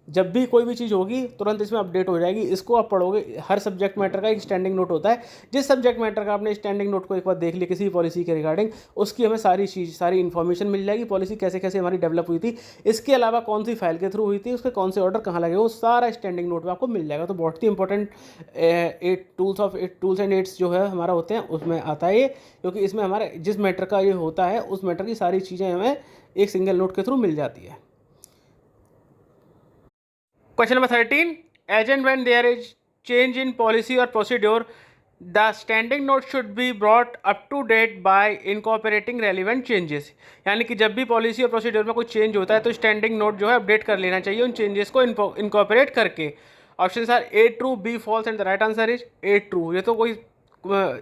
जब भी कोई भी चीज़ होगी तुरंत इसमें अपडेट हो जाएगी। इसको आप पढ़ोगे, हर सब्जेक्ट मैटर का एक स्टैंडिंग नोट होता है। जिस सब्जेक्ट मैटर का आपने स्टैंडिंग नोट को एक बार देख लिया किसी पॉलिसी के रिगार्डिंग, उसकी हमें सारी इन्फॉर्मेशन मिल जाएगी, पॉलिसी कैसे कैसे हमारी डेवलप हुई थी, इसके अलावा कौन सी फाइल के थ्रू हुई थी, उसके कौन से ऑर्डर कहाँ लगे, वो सारा स्टैंडिंग नोट में आपको मिल जाएगा। तो बहुत ही इंपॉर्टेंट टूल्स एंड एड्स जो है हमारा होते हैं उसमें आता है ये, क्योंकि इसमें हमारा जिस मैटर का ये होता है उस मैटर की सारी चीज़ें हमें एक सिंगल नोट के थ्रू मिल जाती है। Question number 13, as and when there is change in policy or procedure, the standing note should be brought up to date by incorporating relevant changes। यानी कि जब भी पॉलिसी और प्रोसीड्योर में कोई चेंज होता है तो स्टैंडिंग नोट जो है अपडेट कर लेना चाहिए उन चेंजेस को इनकॉर्पोरेट करके। Option are A true, B false, and the right answer is A true. ये तो कोई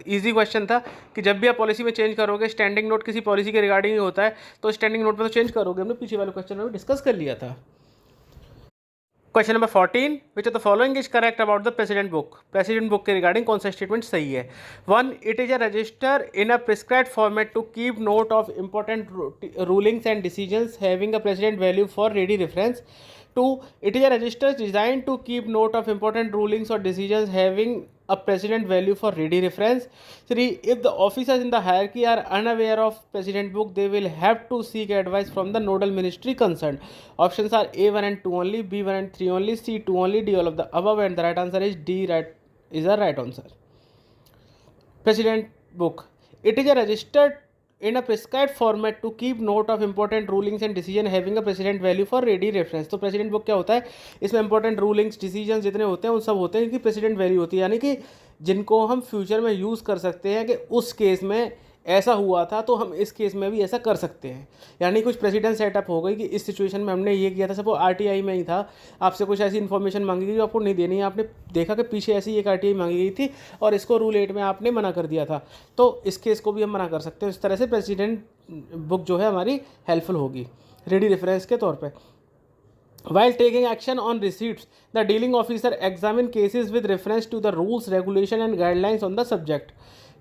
ईजी क्वेश्चन था कि जब भी आप पॉलिसी में चेंज करोगे, स्टैंडिंग नोट किसी पॉलिसी के रिगार्डिंग ही होता है, तो स्टैंडिंग नोट में तो चेंज करोगे, हमने पीछे वाले क्वेश्चन में भी डिस्कस कर लिया था। Question number 14, which of the following is correct about the precedent book. Precedent book के रिगार्डिंग कौन सा स्टेटमेंट सही है? 1, it is a register in a prescribed format to keep note of important rulings and decisions having a precedent value for ready reference. 2, it is a register designed to keep note of important rulings or decisions having a precedent value for ready reference। 3, if the officers in the hierarchy are unaware of precedent book, they will have to seek advice from the nodal ministry concerned। Options are A1 and 2 only, B1 and 3 only, C2 only, D all of the above, and the right answer is D is the right answer। Precedent book, it is a registered in a prescribed format to keep note of important rulings and decision having a precedent value for ready reference। तो प्रेसिडेंट बुक क्या होता है, इसमें इंपॉर्टेंट रूलिंग्स डिसीजन जितने होते हैं उन सब होते हैं कि प्रेसिडेंट वैल्यू होती है, यानी कि जिनको हम फ्यूचर में यूज़ कर सकते हैं कि उस केस में ऐसा हुआ था तो हम इस केस में भी ऐसा कर सकते हैं। यानी कुछ प्रेसिडेंट सेटअप हो गई कि इस सिचुएशन में हमने ये किया था, सब वो RTI में ही था, आपसे कुछ ऐसी इन्फॉर्मेशन मांगी गई जो आपको नहीं देनी है, आपने देखा कि पीछे ऐसी एक RTI मांगी गई थी और इसको रूल 8 में आपने मना कर दिया था, तो इस केस को भी हम मना कर सकते हैं। इस तरह से प्रेसिडेंट बुक जो है हमारी हेल्पफुल होगी रेडी रेफरेंस के तौर पर। While taking action on receipts, the dealing officer examine cases with reference to the rules, regulation and guidelines on the subject।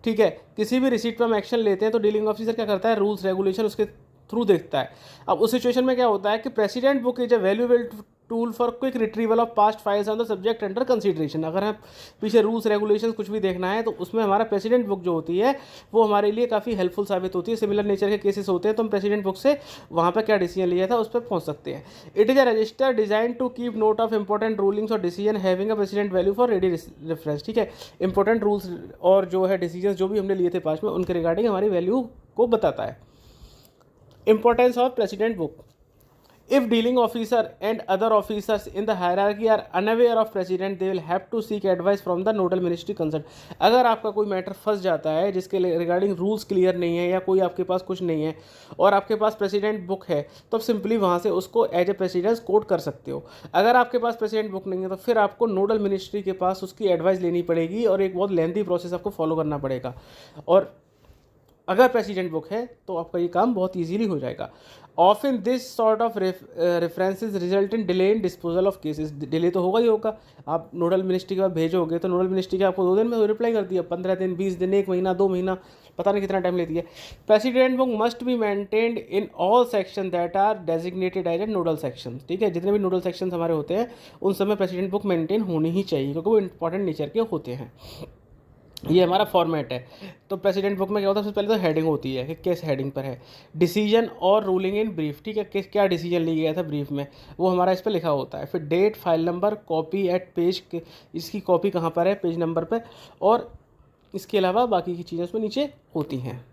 ठीक है, किसी भी रिसीट पर हम एक्शन लेते हैं तो डीलिंग ऑफिसर क्या करता है, रूल्स रेगुलेशन उसके थ्रू देखता है। अब उस सिचुएशन में क्या होता है कि president book is a valuable tool for quick retrieval of past files on the subject under consideration. अगर हम पीछे रूल्स रेगुलेशंस कुछ भी देखना है तो उसमें हमारा प्रेसिडेंट बुक जो होती है वो हमारे लिए काफ़ी हेल्पफुल साबित होती है। सिमिलर नेचर के केसेस होते हैं तो हम प्रेसिडेंट बुक से वहाँ पर क्या डिसीजन लिया था उस पर पहुँच सकते हैं। It is a register design to keep note of important rulings और decision having a precedent value for ready reference. ठीक है, इंपॉर्टेंट रूल्स और जो है डिसीजन जो भी हमने लिए थे पास्ट में उनके रिगार्डिंग हमारी वैल्यू को बताता है। Importance of precedent book. If dealing officer and other officers in the hierarchy are unaware of president, they will have to seek advice from the nodal ministry concerned। अगर आपका कोई मैटर फंस जाता है जिसके रिगार्डिंग रूल्स क्लियर नहीं है या कोई आपके पास कुछ नहीं है और आपके पास प्रेसिडेंट बुक है तो आप सिंपली वहाँ से उसको एज ए प्रेसिडेंस कोट कर सकते हो। अगर आपके पास प्रेसिडेंट बुक नहीं है तो फिर आपको नोडल मिनिस्ट्री के पास उसकी एडवाइस लेनी पड़ेगी और एक बहुत लेंथी प्रोसेस आपको फॉलो करना पड़ेगा। और अगर प्रेसिडेंट बुक है तो आपका ये काम बहुत ईजीली हो जाएगा। Often this sort of references result in delay in disposal of cases. Delay तो होगा ही होगा, आप नोडल मिनिस्ट्री के पास भेजोगे तो नोडल मिनिस्ट्री के आपको 2 दिन में रिप्लाई कर दिया, 15 दिन, 20 दिन, 1 महीना, 2 महीना, पता नहीं कितना टाइम लेती है। Precedent book must be maintained in all section that are designated as a nodal section. ठीक है, जितने भी नोडल सेक्शन हमारे होते हैं उन सब में प्रेसिडेंट बुक मेंटेन होनी ही चाहिए क्योंकि वो इंपॉर्टेंट नेचर के होते हैं। ये हमारा फॉर्मेट है। तो प्रेसिडेंट बुक में क्या होता है, सबसे पहले तो हेडिंग होती है कि किस हेडिंग पर है। डिसीजन और रूलिंग इन ब्रीफ। ठीक है, किस क्या डिसीजन लिया गया था ब्रीफ में वो हमारा इस पर लिखा होता है। फिर date, file number, copy at page, इसकी कॉपी कहाँ पर है, पेज नंबर पर, और इसके अलावा बाकी की चीज़ें उसमें नीचे होती हैं।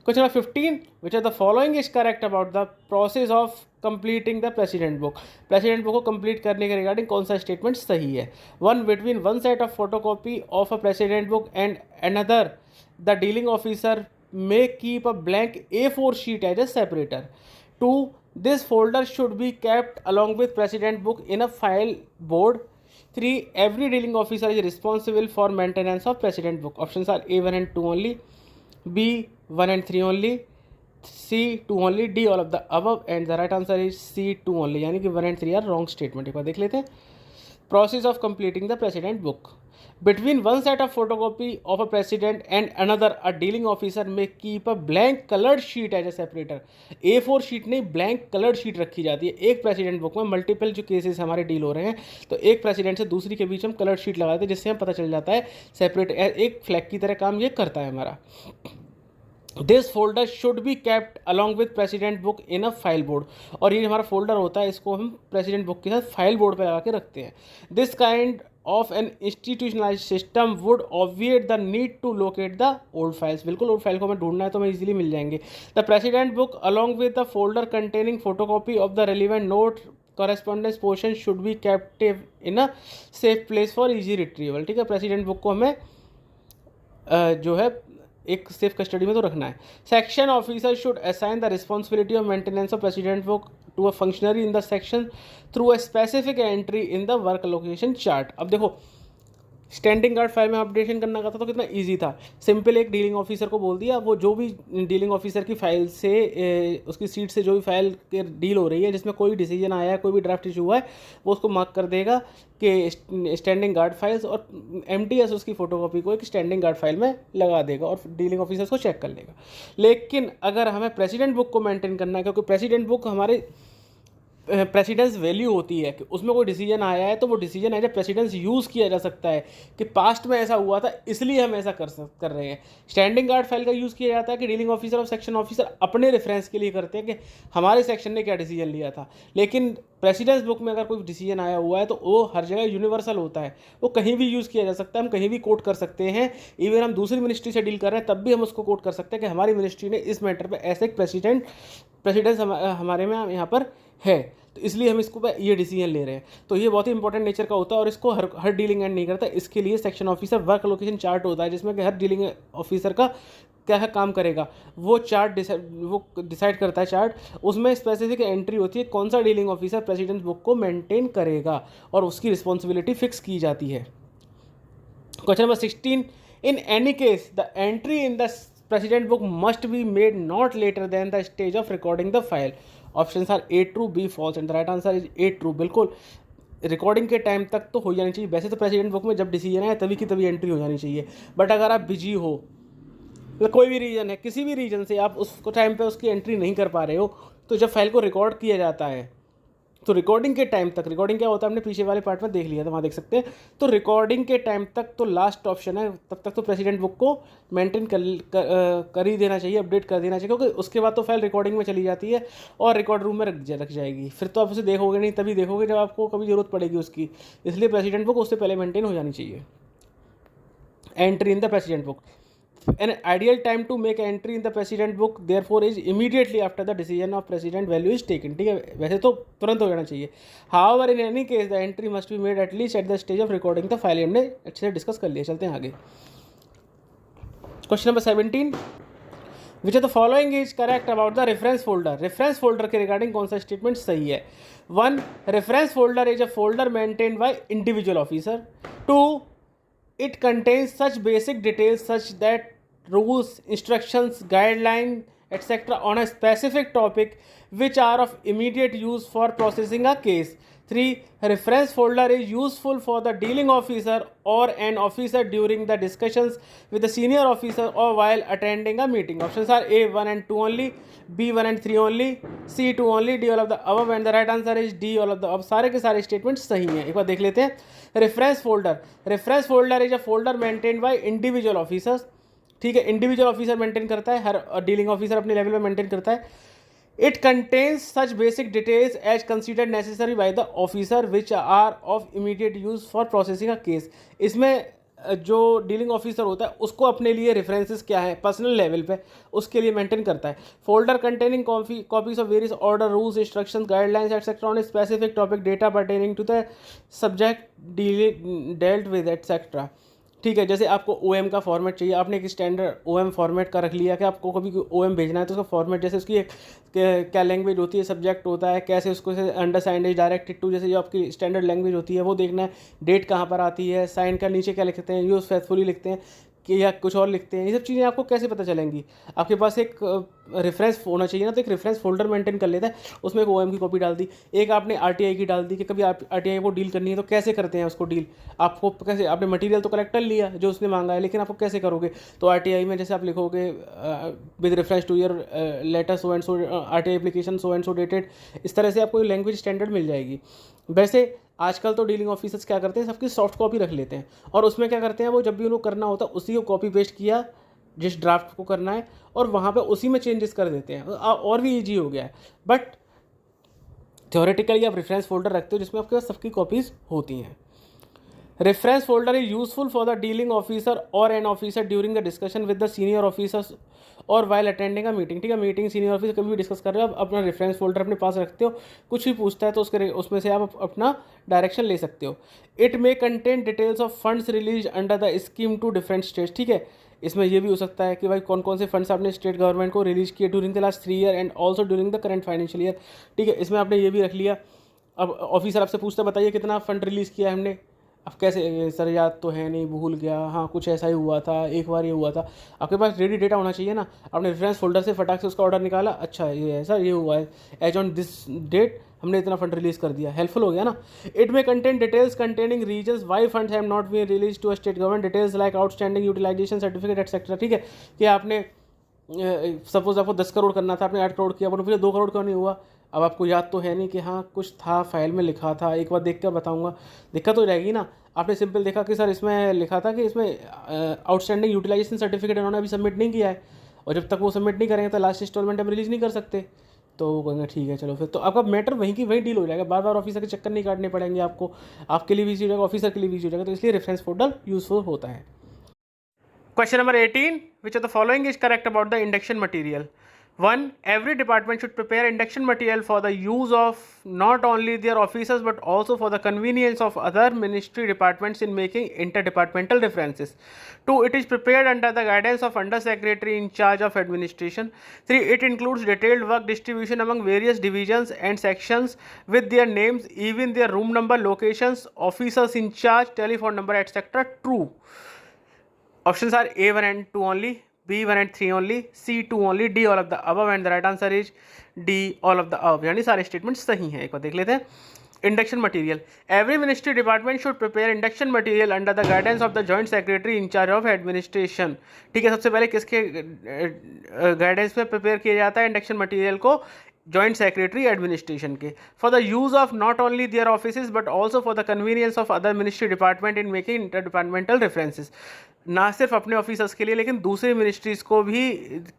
Question number 15, which are the following is correct about the process of completing the precedent book. Precedent book को कंप्लीट करने के रिगार्डिंग कौन सा स्टेटमेंट सही है। 1, between one set of photocopy of a precedent book and another the dealing officer may keep a blank A4 sheet as a separator। 2, this folder should be kept along with president book in a file board। 3, every dealing officer is responsible for maintenance of president book। Options are A, 1 and 2 only, B, 1 and 3 only, C, 2 only, D, all of the above, and the right answer is C, 2 only। यानी कि 1 and 3 are wrong statement। एक बार देख लेते हैं। Process of completing the president book। Between one set of photocopy of a president and another, a dealing officer may keep a blank colored sheet as a separator। A4 sheet नहीं, ब्लैंक कलर्ड शीट रखी जाती है। एक प्रेसिडेंट बुक में मल्टीपल जो केसेस हमारे डील हो रहे हैं तो एक प्रेसिडेंट से दूसरी के बीच हम कलर्ड शीट लगाते हैं जिससे हमें पता चल जाता है सेपरेट, एक फ्लैग की तरह काम ये करता है हमारा। This folder should be kept along with president book in a file board. और ये हमारा फोल्डर होता है, इसको हम प्रेसिडेंट बुक के साथ फाइल बोर्ड पर लगा के रखते हैं। This kind of an institutionalise system would obviate the need to locate the old files. बिल्कुल, ओल्ड फाइल को हमें ढूंढना है तो हमें इजीली मिल जाएंगे। The precedent book along with the folder containing photocopy of the relevant note correspondence portion should be kept in a safe place for easy retrieval. ठीक है, प्रेसिडेंट बुक को हमें जो है एक सेफ कस्टडी में तो रखना है। Section officer should assign the responsibility of maintenance of precedent book to a functionary in the section through a specific entry in the work location chart. अब देखो, स्टैंडिंग गार्ड फाइल में अपडेशन करना का था तो कितना इजी था। सिंपल एक डीलिंग ऑफिसर को बोल दिया, वो जो भी डीलिंग ऑफिसर की फाइल से उसकी सीट से जो भी फाइल के डील हो रही है जिसमें कोई डिसीजन आया है, कोई भी ड्राफ्ट इशू हुआ है, वो उसको मार्क कर देगा कि स्टैंडिंग गार्ड फाइल्स, और MTS उसकी फोटोकॉपी को एक स्टैंडिंग गार्ड फाइल में लगा देगा और डीलिंग ऑफिसर को चेक कर लेगा। लेकिन अगर हमें प्रेसिडेंट बुक को मेंटेन करना है, क्योंकि प्रेसिडेंट बुक हमारे प्रेसिडेंस वैल्यू होती है कि उसमें कोई डिसीजन आया है तो वो decision as a precedence use किया जा सकता है कि पास्ट में ऐसा हुआ था इसलिए हम ऐसा कर रहे हैं। स्टैंडिंग गार्ड फाइल का यूज़ किया जाता है कि डीलिंग ऑफिसर और सेक्शन ऑफिसर अपने रेफरेंस के लिए करते हैं कि हमारे सेक्शन ने क्या डिसीजन लिया था। लेकिन प्रेसिडेंस बुक में अगर कोई डिसीजन आया हुआ है तो वो हर जगह यूनिवर्सल होता है, वो कहीं भी यूज़ किया जा सकता है, हम कहीं भी कोट कर सकते हैं। इवन हम दूसरी मिनिस्ट्री से डील कर रहे हैं तब भी हम उसको कोट कर सकते हैं कि हमारी मिनिस्ट्री ने इस मैटर पर ऐसे एक प्रेसिडेंस हमारे में यहाँ पर है, तो इसलिए हम इसको ये डिसीजन ले रहे हैं। तो ये बहुत ही इंपॉर्टेंट नेचर का होता है और इसको हर डीलिंग एंड नहीं करता। इसके लिए section officer work location chart होता है जिसमें कि हर डीलिंग ऑफिसर का क्या है काम करेगा, वो चार्ट वो डिसाइड करता है चार्ट। उसमें स्पेसिफिक एंट्री होती है कौन सा डीलिंग ऑफिसर प्रेसिडेंट बुक को मेंटेन करेगा और उसकी रिस्पॉन्सिबिलिटी फिक्स की जाती है। Question number 16, in any case the entry in the precedent book must be made not later than the stage of recording the file. Options are A true, B false and the right answer is A true। बिल्कुल, रिकॉर्डिंग के टाइम तक तो हो जानी चाहिए। वैसे तो प्रेसिडेंट बुक में जब डिसीजन आए तभी की तभी एंट्री हो जानी चाहिए, बट अगर आप बिजी हो, मतलब कोई भी रीजन है, किसी भी रीजन से आप उसको टाइम पे उसकी एंट्री नहीं कर पा रहे हो, तो जब फाइल को रिकॉर्ड किया जाता है तो रिकॉर्डिंग के टाइम तक, रिकॉर्डिंग क्या होता है हमने पीछे वाले पार्ट में देख लिया था, वहाँ देख सकते हैं। तो रिकॉर्डिंग के टाइम तक तो लास्ट ऑप्शन है, तब तक तो प्रेसिडेंट बुक को मेंटेन कर ही देना चाहिए, अपडेट कर देना चाहिए, क्योंकि उसके बाद तो फाइल रिकॉर्डिंग में चली जाती है और रिकॉर्ड रूम में रख जाएगी। फिर तो आप उसे देखोगे नहीं, तभी देखोगे जब आपको कभी ज़रूरत पड़ेगी उसकी। इसलिए प्रेसिडेंट बुक उससे पहले मेंटेन हो जानी चाहिए। Entry in the precedent book, an ideal time to make entry in the president book therefore is immediately after the decision of president value is taken। ठीक है, वैसे तो तुरंत हो जाना चाहिए। however in any case the entry must be made at least at the stage of recording the file। हमने अच्छे से डिस्कस कर लिया, चलते हैं आगे। Question number 17, which of the following is correct about the reference folder. Reference folder के रिगार्डिंग कौन सा स्टेटमेंट सही है? 1, reference folder is a folder maintained by individual officer. 2, it contains such basic details such that rules, instructions, guidelines, etc. on a specific topic which are of immediate use for processing a case। 3, reference folder is useful for the dealing officer or an officer during the discussions with the senior officer or while attending a meeting। Options are A 1 and 2 only, B 1 and 3 only, C 2 only, D all of the above, and the right answer is D all of the above। सारे के सारे स्टेटमेंट सही हैं। एक बार देख लेते हैं। Reference folder is a folder maintained by individual officers. ठीक है, इंडिविजुअल ऑफिसर मेंटेन करता है, हर डीलिंग ऑफिसर अपने लेवल पे मेंटेन करता है। It contains such basic details as considered necessary by the officer which are of immediate use for processing a case. इसमें जो डीलिंग ऑफिसर होता है उसको अपने लिए रेफरेंसेस क्या है पर्सनल लेवल पे, उसके लिए मेंटेन करता है। Folder containing copies of various order, rules, instructions, guidelines etcetera on a specific topic, data pertaining to the subject dealt with etcetera. ठीक है, जैसे आपको OM का फॉर्मेट चाहिए, आपने एक स्टैंडर्ड OM फॉर्मेट का रख लिया कि आपको कभी OM भेजना है तो उसका फॉर्मेट, जैसे उसकी एक क्या लैंग्वेज होती है, सब्जेक्ट होता है, कैसे उसको अंडरसाइंड इज डायरेक्टेड टू, जैसे जो आपकी स्टैंडर्ड लैंग्वेज होती है वो देखना है, डेट कहाँ पर आती है, साइन का नीचे क्या लिखते हैं, यूज फेथफुली लिखते हैं कि या कुछ और लिखते हैं, ये सब चीज़ें आपको कैसे पता चलेंगी? आपके पास एक रेफरेंस होना चाहिए ना, तो एक रेफरेंस फोल्डर मेंटेन कर लेता है, उसमें एक OM की कॉपी डाल दी, एक आपने RTI की डाल दी कि कभी आप RTI को डील करनी है तो कैसे करते हैं उसको डील, आपको कैसे, आपने मटेरियल तो कलेक्ट कर लिया जो उसने मांगा है, लेकिन आपको कैसे करोगे? तो RTI में जैसे आप लिखोगे with reference to your letter so and so, RTI application so and so dated, इस तरह से आपको लैंग्वेज स्टैंडर्ड मिल जाएगी। वैसे आजकल तो डीलिंग ऑफिसर्स क्या करते हैं, सबकी सॉफ्ट कॉपी रख लेते हैं और उसमें क्या करते हैं, वो जब भी उनको करना होता है उसी को कॉपी पेस्ट किया जिस ड्राफ्ट को करना है और वहाँ पे उसी में चेंजेस कर देते हैं, और भी ईजी हो गया है। बट थ्योरेटिकली आप रेफरेंस फोल्डर रखते हो जिसमें आपके पास सबकी कॉपीज़ होती हैं। Reference folder is useful for the dealing officer और an officer during the discussion with the senior officers और वाइल अटेंडिंग अ मीटिंग। ठीक है, मीटिंग सीनियर ऑफिसर कभी भी डिस्कस कर रहे हो, आप अपना रेफरेंस फोल्डर अपने पास रखते हो, कुछ भी पूछता है तो उसमें से आप अपना डायरेक्शन ले सकते हो। It may contain details of funds release under the scheme to different states. ठीक है, इसमें ये भी हो सकता है कि भाई कौन कौन से फंड्स आपने स्टेट गवर्नमेंट को रिलीज किए during the last 3 year and also during the current financial year. ठीक है, इसमें आपने ये भी रख लिया। अब ऑफिसर आपसे पूछता है बताइए कितना फंड रिलीज़ किया है हमने, अब कैसे सर याद तो है नहीं, भूल गया, हाँ कुछ ऐसा ही हुआ था, एक बार ये हुआ था। आपके पास रेडी डेटा होना चाहिए ना, आपने रेफरेंस फोल्डर से फटाक से उसका ऑर्डर निकाला, अच्छा ये है सर, ये हुआ है, एज ऑन दिस डेट हमने इतना फंड रिलीज कर दिया, हेल्पफुल हो गया ना। It may contain details containing reasons why funds have not been release to a state government, details like outstanding utilization certificate etcetera. ठीक है, कि आपने सपोज आपको 10 करोड़ करना था, आपने 8 करोड़ किया, बट फिर 2 करोड़ क्यों नहीं हुआ? अब आपको याद तो है नहीं कि हाँ कुछ था फाइल में लिखा था, एक बार देख कर बताऊँगा, दिक्कत तो रहेगी ना। आपने सिंपल देखा कि सर इसमें लिखा था कि इसमें आउटस्टैंडिंग यूटिलाइजेशन सर्टिफिकेट इन्होंने अभी सबमिट नहीं किया है, और जब तक वो सबमिट नहीं करेंगे तो लास्ट इंस्टॉलमेंट हम रिलीज़ नहीं कर सकते। तो वो कहेंगे ठीक है चलो फिर, तो आपका मैटर वहीं की वहीं डील हो जाएगा, बार बार ऑफिसर के चक्कर नहीं काटने पड़ेंगे आपको, आपके लिए भी इजी हो जाएगा, ऑफिसर के लिए भी इजी हो जाएगा। तो इसलिए रेफरेंस पोर्टल यूजफुल होता है। Question number 18, which of the following is correct about the induction material? 1, every department should prepare induction material for the use of not only their officers but also for the convenience of other ministry departments in making interdepartmental references. 2, it is prepared under the guidance of Under Secretary in charge of administration. 3, it includes detailed work distribution among various divisions and sections with their names, even their room number, locations, officers in charge, telephone number, etc. True. Options are A1 and 2 only, B1 and 3 only, C2 only, D all of the above, and the right answer is D all of the above। यानी सारे स्टेटमेंट सही हैं। एक बार देख लेते हैं। Induction material, every ministry department should prepare induction material under the guidance of the joint secretary in charge of administration. ठीक है, सबसे पहले किसके गाइडेंस में प्रिपेयर किया जाता है इंडक्शन मटेरियल को? जॉइंट सेक्रेटरी एडमिनिस्ट्रेशन के, for the use of not only their offices but also for the convenience of other ministry department in making inter departmental references. ना सिर्फ अपने ऑफिसर्स के लिए लेकिन दूसरी मिनिस्ट्रीज़ को भी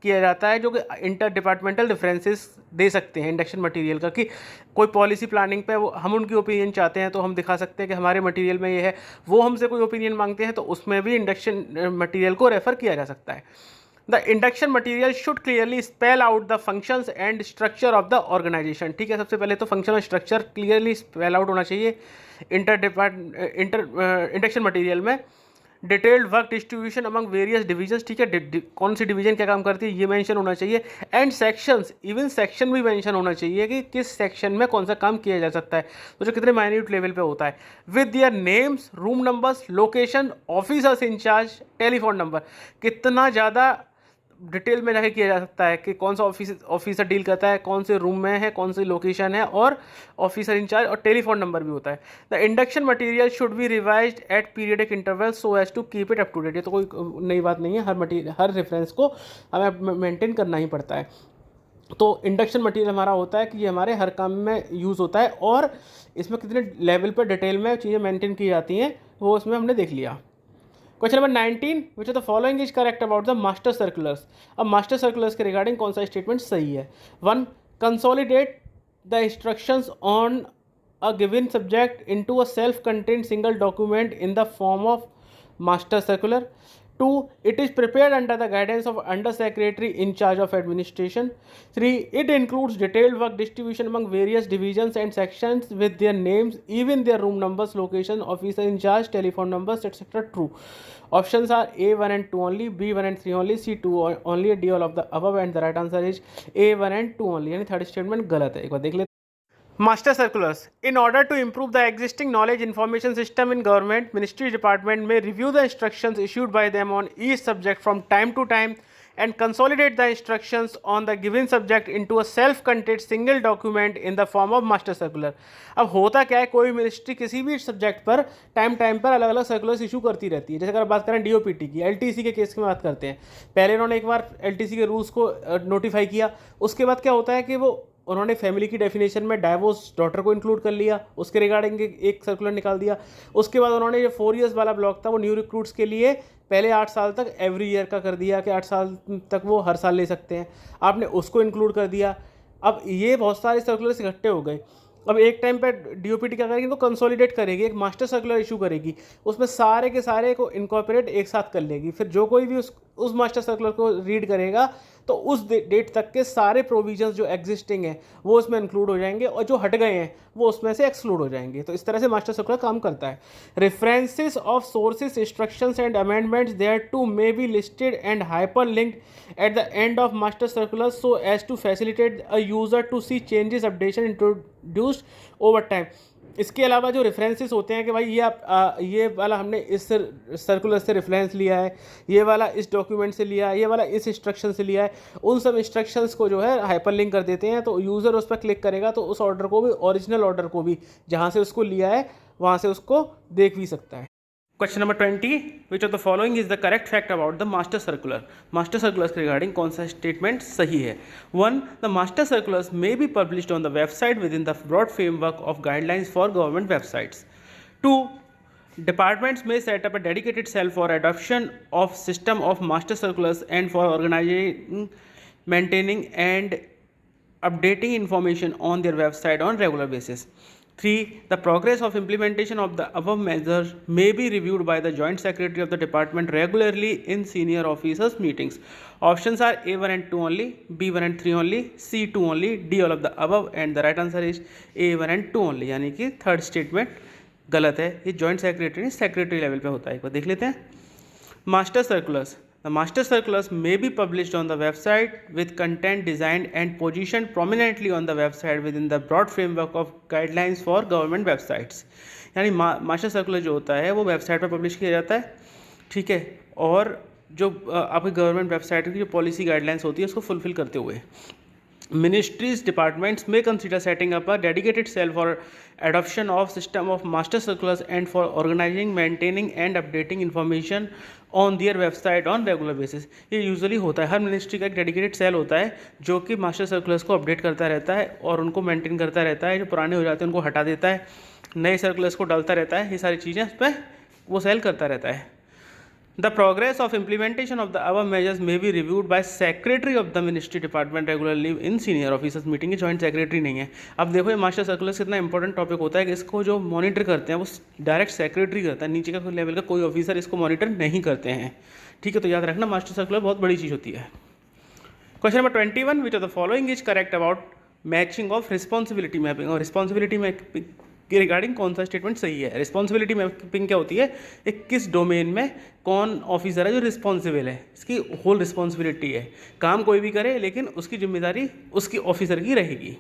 किया जाता है जो कि इंटर डिपार्टमेंटल रेफरेंसेस दे सकते हैं इंडक्शन मटेरियल का, कि कोई पॉलिसी प्लानिंग पे वो हम उनकी ओपिनियन चाहते हैं तो हम दिखा सकते हैं कि हमारे मटेरियल में ये है, वो हमसे कोई ओपिनियन मांगते हैं तो उसमें भी इंडक्शन मटेरियल को रेफ़र किया जा सकता है। The induction material should clearly spell out the functions and structure of the organisation. ठीक है, सबसे पहले तो फंक्शन और स्ट्रक्चर क्लियरली स्पेल आउट होना चाहिए इंडक्शन मटेरियल में। Detailed work distribution among various divisions, ठीक है, कौन सी डिवीजन क्या काम करती है ये मेंशन होना चाहिए। एंड सेक्शंस, इवन सेक्शन भी मेंशन होना चाहिए कि किस सेक्शन में कौन सा काम किया जा सकता है, तो जो कितने माइन्यूट लेवल पे होता है। With their names, room numbers, location, officers incharge, telephone number, कितना ज़्यादा डिटेल में जाके किया जा सकता है कि कौन सा ऑफिसर डील करता है, कौन से रूम में है, कौन सी लोकेशन है, और ऑफिसर इंचार्ज और टेलीफोन नंबर भी होता है। The induction material should be revised at periodic interval so as to keep it up to date. ये तो कोई नई बात नहीं है, हर रेफरेंस को हमें मेंटेन करना ही पड़ता है। तो इंडक्शन मटेरियल हमारा होता है कि ये हमारे हर काम में यूज़ होता है, और इसमें कितने लेवल पर डिटेल में चीज़ें मेंटेन की जाती हैं वो उसमें हमने देख लिया। Question number 19, which of the following is correct about the master circulars. अब मास्टर सर्कुलर्स के रिगार्डिंग कौन सा स्टेटमेंट सही है। 1, consolidate the instructions on a given subject into a self contained single document in the form of master circular. 2, it is prepared under the guidance of Under Secretary in charge of administration. 3, it includes detailed work distribution among various divisions and sections with their names, even their room numbers, location, officer in charge, telephone numbers, etc. True. Options are A 1 and 2 only, B 1 and 3 only, C 2 only, D all of the above, and the right answer is A 1 and 2 only, यानी थर्ड स्टेटमेंट गलत है। एक बार देख लेते हैं। Master circulars. In order to improve the existing knowledge information system in government, ministry department may review the instructions issued by them on each subject from time to time and consolidate the instructions on the given subject into a self-contained single document in the form of master circular. अब होता क्या है, कोई मिनिस्ट्री किसी भी सब्जेक्ट पर टाइम पर अलग अलग सर्कुलर्स इशू करती रहती है। जैसे अगर बात करें डीओपीटी की, एलटीसी के केस की बात करते हैं, पहले उन्होंने एक बार एलटीसी के रूल्स को नोटिफाई किया, उसके बाद क्या होता है कि वो उन्होंने फैमिली की डेफिनेशन में डाइवोर्स डॉटर को इंक्लूड कर लिया, उसके रिगार्डिंग एक सर्कुलर निकाल दिया। उसके बाद उन्होंने जो 4 years वाला ब्लॉक था वो न्यू रिक्रूट्स के लिए पहले 8 साल तक एवरी ईयर का कर दिया कि 8 साल तक वो हर साल ले सकते हैं, आपने उसको इंक्लूड कर दिया। अब ये बहुत सारे सर्कुलर्स इकट्ठे हो गए। अब एक टाइम पे डीओपीटी क्या करेगी, तो कंसोलिडेट करेगी, एक मास्टर सर्कुलर इशू करेगी, उसमें सारे के सारे को इनकॉर्पोरेट एक साथ कर लेगी। फिर जो कोई भी उस मास्टर सर्कुलर को रीड करेगा तो उस डेट तक के सारे प्रोविजंस जो एग्जिस्टिंग हैं वो उसमें इंक्लूड हो जाएंगे, और जो हट गए हैं वो उसमें से एक्सक्लूड हो जाएंगे। तो इस तरह से मास्टर सर्कुलर काम करता है। References of sources, instructions and amendments thereto may be listed and hyper linked at the end of master circular so as to facilitate a user to see changes updation introduced over time. इसके अलावा जो रेफरेंसेस होते हैं कि भाई ये वाला हमने इस सर्कुलर से रेफरेंस लिया है, ये वाला इस डॉक्यूमेंट से लिया है, ये वाला इस इंस्ट्रक्शन से लिया है, उन सब इंस्ट्रक्शंस को जो है हाइपर लिंक कर देते हैं। तो यूज़र उस पर क्लिक करेगा तो उस ऑर्डर को भी, ओरिजिनल ऑर्डर को भी, जहाँ से उसको लिया है वहाँ से उसको देख भी सकता है। Question number 20, which of the following is the correct fact about the master circular. Master circulars के रिगार्डिंग कौन सा स्टेटमेंट सही है। 1, the master circulars may be published on the website within the broad framework of guidelines for government websites. 2, departments may set up a dedicated cell for adoption of system of master circulars and for organizing, maintaining and updating information on their website on regular basis. 3, the progress of implementation of the above measures may be reviewed by the Joint Secretary of the Department regularly in senior officers meetings. Options are A1 and 2 only, B1 and 3 only, C 2 only, D all of the above, and the right answer is A1 and 2 only, यानी कि थर्ड स्टेटमेंट गलत है। ये जॉइंट सेक्रेटरी लेवल पे होता है। एक बार देख लेते हैं। Master circulars, the master circulars may be published on the website with content designed and positioned prominently on the website within the broad framework of guidelines for government websites. यानी मास्टर सर्कुलर जो होता है वो वेबसाइट पर पब्लिश किया जाता है, ठीक है, और जो आपकी गवर्नमेंट वेबसाइट की जो पॉलिसी गाइडलाइंस होती है उसको फुलफिल करते हुए। Ministries, departments may consider setting up a dedicated cell for adoption of system of master circulars and for organizing, maintaining and updating information on their website on regular basis। ये यूजुअली होता है, हर मिनिस्ट्री का एक डेडिकेटेड सेल होता है जो कि मास्टर सर्कुलर्स को अपडेट करता रहता है और उनको मेंटेन करता रहता है, जो पुराने हो जाते हैं उनको हटा देता है, नए सर्कुलर्स को डालता रहता है, ये सारी चीज़ें उस पर वो सेल करता रहता है। The progress of implementation of the above measures may be reviewed by secretary of the ministry department regularly in senior officers meeting। Joint secretary नहीं है। अब देखो ये मास्टर सर्कुलर कितना इंपॉर्टेंट टॉपिक होता है कि इसको जो मॉनिटर करते हैं वो डायरेक्ट सेक्रेटरी करता है, नीचे का लेवल का कोई ऑफिसर इसको मॉनिटर नहीं करते हैं। ठीक है, तो याद रखना मास्टर सर्कुलर बहुत बड़ी चीज़ होती है। Question number 21, which of the following is correct about matching of responsibility mapping. और रिस्पॉन्सिबिलिटी मैपिंग के रिगार्डिंग कौन सा स्टेटमेंट सही है? रिस्पॉन्सिबिलिटी मैपिंग क्या होती है? एक किस डोमेन में कौन ऑफिसर है जो रिस्पॉन्सिबल है, इसकी होल रिस्पॉन्सिबिलिटी है। काम कोई भी करे लेकिन उसकी जिम्मेदारी उसकी ऑफिसर की रहेगी।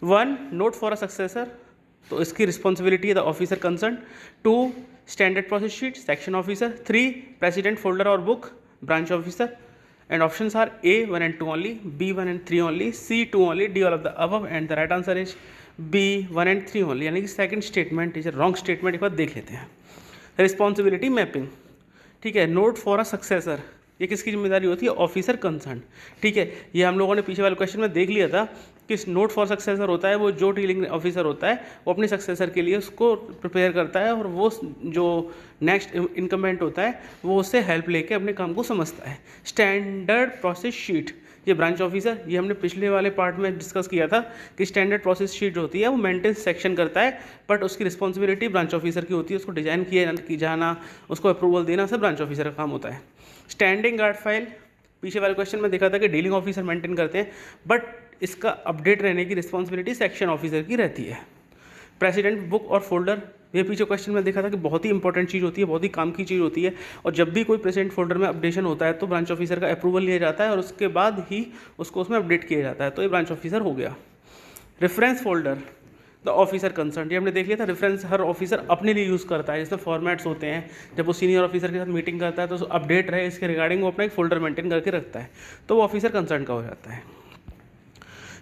1 नोट फॉर अ सक्सेसर, तो इसकी रिस्पॉन्सिबिलिटी है the officer concern. 2 standard process sheet, section officer. 3 precedent folder और book, branch officer. And options are A 1 and 2 only, B 1 and 3 only, C 2 only, D all of the above, and the right answer is B 1 and 3 only। यानी कि second statement is wrong statement. एक बार देख लेते हैं। रिस्पॉन्सिबिलिटी मैपिंग, ठीक है। नोट फॉर अ सक्सेसर, ये किसकी जिम्मेदारी होती है? Officer concern. ठीक है, ये हम लोगों ने पीछे वाले क्वेश्चन में देख लिया था कि नोट फॉर सक्सेसर होता है वो जो डीलिंग ऑफिसर होता है वो अपने सक्सेसर के लिए उसको प्रिपेयर करता है और वो जो नेक्स्ट इनकम्बेंट होता है वो उससे हेल्प लेके अपने काम को समझता है। स्टैंडर्ड प्रोसेस शीट, ये ब्रांच ऑफिसर, ये हमने पिछले वाले पार्ट में डिस्कस किया था कि स्टैंडर्ड प्रोसेस शीट होती है वो मेंटेनेंस सेक्शन करता है, बट उसकी रिस्पॉन्सिबिलिटी ब्रांच ऑफिसर की होती है। उसको डिज़ाइन किया जाना, उसको अप्रूवल देना सब ब्रांच ऑफिसर का काम होता है। स्टैंडिंग गार्ड फाइल, पीछे वाले क्वेश्चन में देखा था कि डीलिंग ऑफिसर मेंटेन करते हैं, बट इसका अपडेट रहने की रिस्पॉन्सिबिलिटी सेक्शन ऑफिसर की रहती है। प्रेसिडेंट बुक और फोल्डर, ये पीछे क्वेश्चन में देखा था कि बहुत ही इंपॉर्टेंट चीज़ होती है, बहुत ही काम की चीज़ होती है, और जब भी कोई प्रेसिडेंट फोल्डर में अपडेशन होता है तो ब्रांच ऑफिसर का अप्रूवल लिया जाता है और उसके बाद ही उसको उसमें अपडेट किया जाता है, तो ये ब्रांच ऑफिसर हो गया। Reference folder, the officer concern, ये हमने देख लिया था। रेफरेंस हर ऑफिसर अपने लिए यूज़ करता है, जिसमें फॉर्मेट्स होते हैं, जब वो सीनियर ऑफिसर के साथ मीटिंग करता है तो अपडेट रहे इसके रिगार्डिंग वो अपना एक फोल्डर मेंटेन करके रखता है, तो वो ऑफिसर कंसर्न का हो जाता है।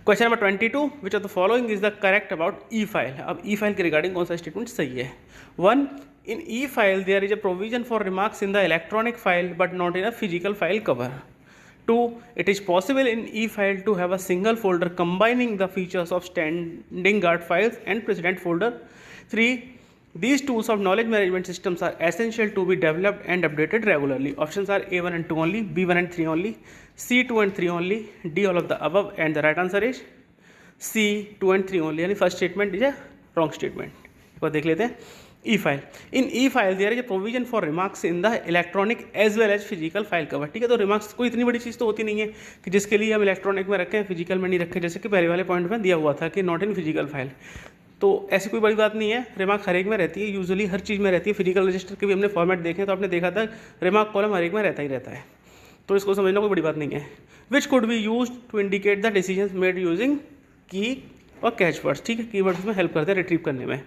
Question number 22, which of the following is the correct about E file. अब ई फाइल के रिगार्डिंग कौन सा स्टेटमेंट सही है? 1 in e file there is a provision for remarks in the electronic file but not in a physical file cover. 2 it is possible in e-file to have a single folder combining the features of standing guard files and precedent folder। 3 these tools of knowledge management systems are essential to be developed and updated regularly। options are A1 and 2 only, B1 and 3 only, C2 and 3 only, D all of the above, and the right answer is C2 and 3 only। यानी first statement is a wrong statement. एक बार देख लेते हैं। E file, in e file there is a provision for remarks in the electronic as well as physical file cover. ठीक है, तो रिमार्क्स कोई इतनी बड़ी चीज़ तो होती नहीं है कि जिसके लिए हम इलेक्ट्रॉनिक में रखें फिजिकल में नहीं रखें, जैसे कि पहले वाले पॉइंट में दिया हुआ था कि नॉट इन फिजिकल फाइल, तो ऐसी कोई बड़ी बात नहीं है। रिमार्क हर एक में रहती है, यूजुअली हर चीज़ में रहती है। फिजिकल रजिस्टर के भी हमने फॉर्मेट देखे तो आपने देखा था रिमार्क कॉलम हर एक में रहता ही रहता है, तो इसको समझना कोई बड़ी बात नहीं है। Which could be use to indicate the decisions made using key और कैच वर्ड्स। ठीक है, की वर्ड्स में हेल्प करते हैं रिट्रीव करने में।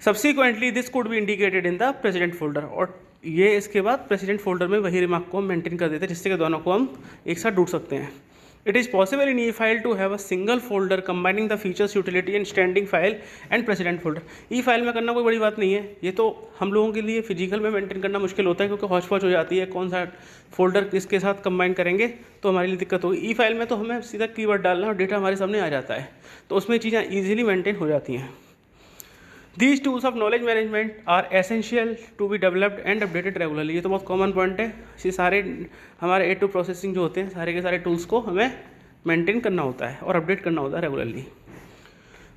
Subsequently this could be indicated in the president folder, और ये इसके बाद प्रेसिडेंट फोल्डर में वही रिमार्क को हम मेंटेन कर देते हैं जिससे कि दोनों को हम एक साथ ढूंढ सकते हैं। It is possible in e file to have a single folder combining the features utility and standing file and precedent folder. E file में करना कोई बड़ी बात नहीं है, ये तो हम लोगों के लिए फिजिकल में मेंटेन करना मुश्किल होता है क्योंकि हौच पौच हो जाती है, कौन सा फोल्डर किसके साथ कंबाइन करेंगे तो हमारे लिए दिक्कत होगी। ई फाइल में तो हमें सीधा कीवर्ड डालना और डेटा हमारे सामने आ जाता है, तो उसमें चीज़ें ईजिली मेंटेन हो जाती हैं। These tools of knowledge management are essential to be developed and updated regularly। ये तो बहुत कॉमन पॉइंट है, ये सारे हमारे A2 प्रोसेसिंग जो होते हैं सारे के सारे टूल्स को हमें मेंटेन करना होता है और अपडेट करना होता है regularly.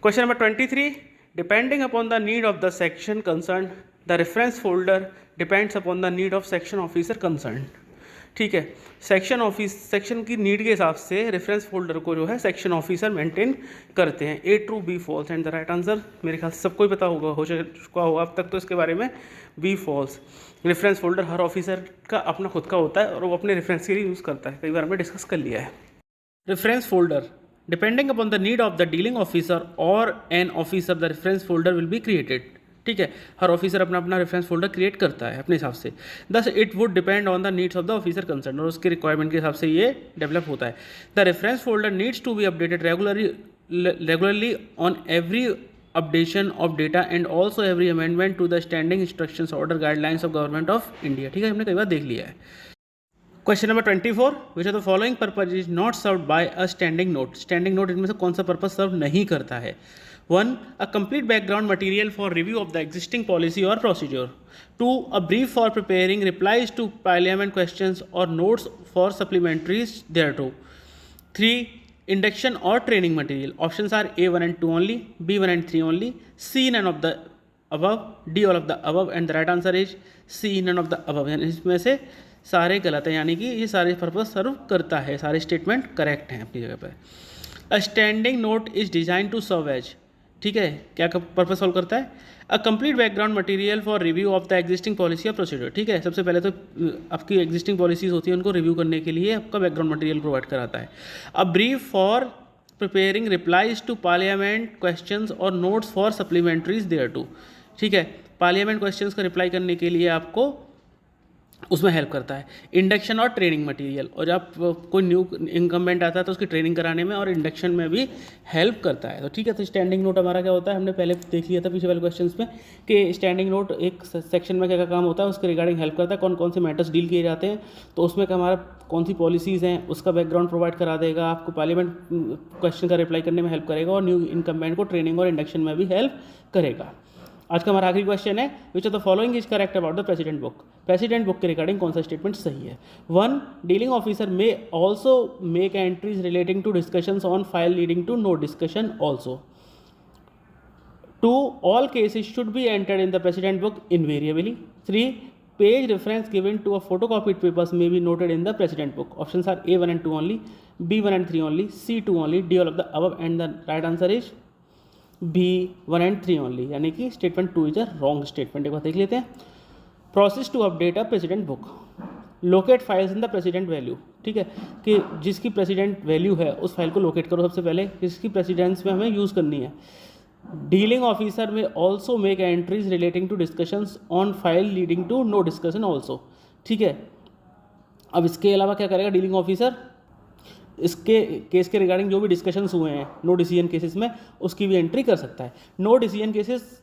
Question number 23, depending upon the need of the section concern the reference folder depends upon the need of section officer concern. ठीक है, सेक्शन की नीड के हिसाब से रेफरेंस फोल्डर को जो है सेक्शन ऑफिसर मेंटेन करते हैं। A true B false, and the right answer मेरे ख्याल से सबको ही पता होगा, हो चुका होगा अब तक तो इसके बारे में, B फॉल्स। रेफरेंस फोल्डर हर ऑफिसर का अपना खुद का होता है और वो अपने रेफरेंस के लिए यूज़ करता है, कई बार हमने डिस्कस कर लिया है। Reference folder, depending upon the need of the dealing officer और an officer the reference folder will be created. ठीक है, हर ऑफिसर अपना अपना रेफरेंस फोल्डर क्रिएट करता है अपने हिसाब से। Thus it would depend on the needs of the officer concern, और उसके रिक्वायरमेंट के हिसाब से ये डेवलप होता है। The reference folder needs to be updated regularly on every updation of data and also every amendment to the standing instructions order guidelines of government of India. ठीक है, हमने कई बार देख लिया है। Question number 24, which are the following purpose is not served by a standing note. Standing note इनमें से कौन सा पर्पज सर्व नहीं करता है? 1. A complete background material for review of the existing policy or procedure. 2. A brief for preparing replies to parliament questions or notes for supplementaries thereto. 3. Induction or training material. Options are A 1 and 2 only, B 1 and 3 only, C none of the above, D all of the above, and the right answer is C none of the above. यानी इसमें से सारे गलत हैं, यानी कि ये सारे पर्पज सर्व करता है, सारे स्टेटमेंट करेक्ट हैं अपनी जगह पर। A standing note is design to serve as, ठीक है, क्या पर्पज सॉल्व करता है? A complete background material for review of the existing policy और प्रोसीजर। ठीक है, सबसे पहले तो आपकी एग्जिस्टिंग पॉलिसीज होती है, उनको रिव्यू करने के लिए आपका बैकग्राउंड मटेरियल प्रोवाइड कराता है। A brief for preparing replies to parliament questions और notes for supplementaries thereto. ठीक है, पार्लियामेंट क्वेश्चंस का रिप्लाई करने के लिए आपको उसमें हेल्प करता है। इंडक्शन और ट्रेनिंग मटेरियल, और जब कोई न्यू इनकम्बेंट आता है तो उसकी ट्रेनिंग कराने में और इंडक्शन में भी हेल्प करता है। तो ठीक है, तो स्टैंडिंग नोट हमारा क्या होता है, हमने पहले देख लिया था पिछले वाले क्वेश्चंस में कि स्टैंडिंग नोट एक सेक्शन में क्या क्या काम होता है उसके रिगार्डिंग हेल्प करता है, कौन कौन से मैटर्स डील किए जाते हैं। तो उसमें का हमारा कौन सी पॉलिसीज़ हैं उसका बैकग्राउंड प्रोवाइड करा देगा, आपको पार्लियामेंट क्वेश्चन का रिप्लाई करने में हेल्प करेगा, और न्यू इनकम्बेंट को ट्रेनिंग और इंडक्शन में भी हेल्प करेगा। आज का हमारा आखिरी क्वेश्चन है, which of the following is correct about the precedent book. Precedent book के रिगार्डिंग कौन सा स्टेटमेंट सही है? 1. Dealing officer may also make entries relating to discussions on file leading to no discussion also. 2. All cases should be entered in the precedent book invariably. 3. Page reference given to a photocopied papers may be noted in the precedent book. Options are A 1 and 2 only, B 1 and 3 only, C 2 only, D all of the above, and the right answer is B 1 and 3 only, यानी कि statement 2 is a wrong statement. एक बार देख लेते हैं। Process to update a precedent book, locate files in the precedent value. ठीक है, कि जिसकी प्रेसिडेंट वैल्यू है उस फाइल को लोकेट करो सबसे पहले, जिसकी प्रेसिडेंस में हमें यूज़ करनी है। Dealing officer may also make entries relating to discussions on file leading to no discussion also. ठीक है, अब इसके अलावा क्या करेगा डीलिंग ऑफिसर? इसके केस के रिगार्डिंग जो भी डिस्कशंस हुए हैं नो डिसीजन केसेस में, उसकी भी एंट्री कर सकता है। No decision cases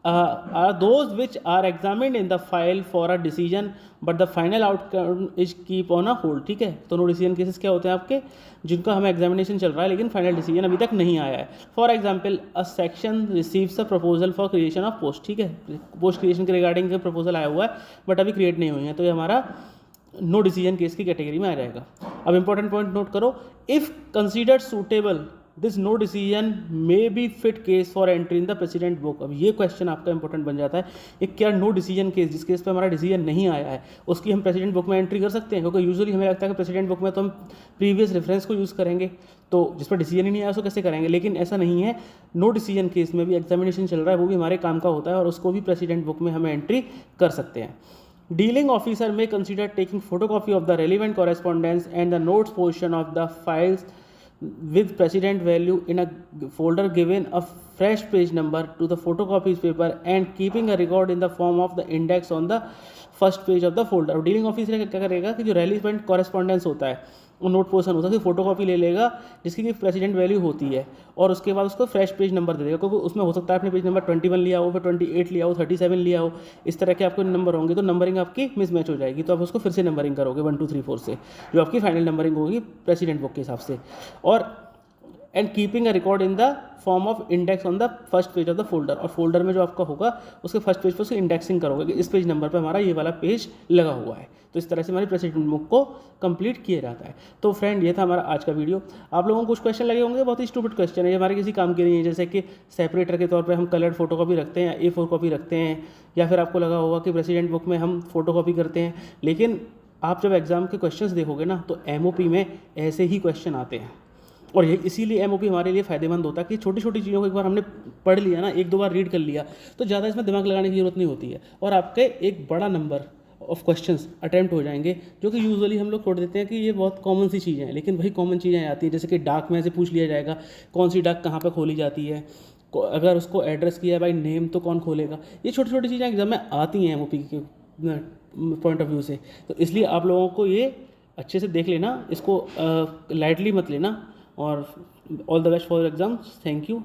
are those which are examined in the file for a decision but the final outcome is keep on a hold. ठीक है, तो नो डिसीजन केसेस क्या होते हैं आपके, जिनका हमें एग्जामिनेशन चल रहा है लेकिन फाइनल डिसीजन अभी तक नहीं आया है। For example, a section receives a proposal for creation of post. ठीक है, पोस्ट क्रिएशन के रिगार्डिंग प्रपोजल आया हुआ है बट अभी क्रिएट नहीं हुई है, तो ये हमारा नो डिसीजन केस की कैटेगरी में आ जाएगा। अब इंपॉर्टेंट पॉइंट नोट करो, if considered suitable this no decision may be fit case for entry in the precedent book. अब ये क्वेश्चन आपका इंपॉर्टेंट बन जाता है, एक क्या नो डिसीजन केस, जिस केस पे हमारा डिसीजन नहीं आया है उसकी हम प्रेसिडेंट बुक में एंट्री कर सकते हैं? क्योंकि यूजुअली हमें लगता है कि प्रेसिडेंट बुक में तो हम प्रीवियस रेफरेंस को यूज़ करेंगे, तो जिस पर डिसीजन ही नहीं आया उसको कैसे करेंगे? लेकिन ऐसा नहीं है, नो डिसीजन केस में भी एग्जामिनेशन चल रहा है, वो भी हमारे काम का होता है और उसको भी प्रेसिडेंट बुक में हमें एंट्री कर सकते हैं। Dealing officer may consider taking photocopy of the relevant correspondence and the notes portion of the files with precedent value in a folder given a fresh page number to the photocopies paper and keeping a record in the form of the index on the first page of the folder। Dealing officer क्या करेगा कि जो रेलिवेंट कॉरेस्पॉन्डेंस होता है वो नोट पोर्शन होता है उसकी फोटोकॉपी ले लेगा जिसकी कि प्रेसिडेंट वैल्यू होती है, और उसके बाद उसको फ्रेश पेज नंबर दे देगा, क्योंकि उसमें हो सकता है आपने पेज नंबर 21 लिया हो, फिर 28 लिया हो, 37 लिया हो, इस तरह के आपको नंबर होंगे, तो नंबरिंग आपकी मिसमैच हो जाएगी, तो आप उसको फिर से नंबरिंग करोगे 1 2 3 4 से, जो आपकी फाइनल नंबरिंग होगी प्रेसिडेंट बुक के हिसाब से। और and keeping a record in the form of index on the first page of the folder, और फोल्डर में जो आपका होगा उसके फर्स्ट पेज पर उसकी इंडेक्सिंग करोगे कि इस पेज नंबर पर हमारा ये वाला पेज लगा हुआ है। तो इस तरह से हमारी प्रेसिडेंट बुक को कंप्लीट किया जाता है। तो फ्रेंड, ये था हमारा आज का वीडियो। आप लोगों को कुछ क्वेश्चन लगे होंगे बहुत ही स्टूपिड क्वेश्चन है, ये हमारे किसी काम के नहीं है, जैसे कि सेपरेटर के तौर पे हम कलर्ड फोटो कॉपी रखते हैं या A4 कॉपी रखते हैं, या फिर आपको लगा होगा कि प्रेसिडेंट बुक में हम फोटो कॉपी करते हैं। लेकिन आप जब एग्जाम के क्वेश्चंस देखोगे ना तो MOP में ऐसे ही क्वेश्चन आते हैं, और ये इसीलिए MOP हमारे लिए फ़ायदेमंद होता है कि छोटी छोटी चीज़ों को एक बार हमने पढ़ लिया ना, एक दो बार रीड कर लिया, तो ज़्यादा इसमें दिमाग लगाने की ज़रूरत नहीं होती है, और आपके एक बड़ा नंबर ऑफ क्वेश्चंस अटैम्प्ट हो जाएंगे, जो कि यूजुअली हम लोग छोड़ देते हैं कि ये बहुत कॉमन सी चीज़ें हैं, लेकिन वही कॉमन चीज़ें आती हैं, जैसे कि डाक में से पूछ लिया जाएगा कौन सी डाक कहाँ पर खोली जाती है, अगर उसको एड्रेस किया है बाई नेम तो कौन खोलेगा। ये छोटी छोटी चीज़ें एग्जाम में आती हैं एमओपी के पॉइंट ऑफ व्यू से, तो इसलिए आप लोगों को ये अच्छे से देख लेना, इसको लाइटली मत लेना। और all the best for exams. Thank you.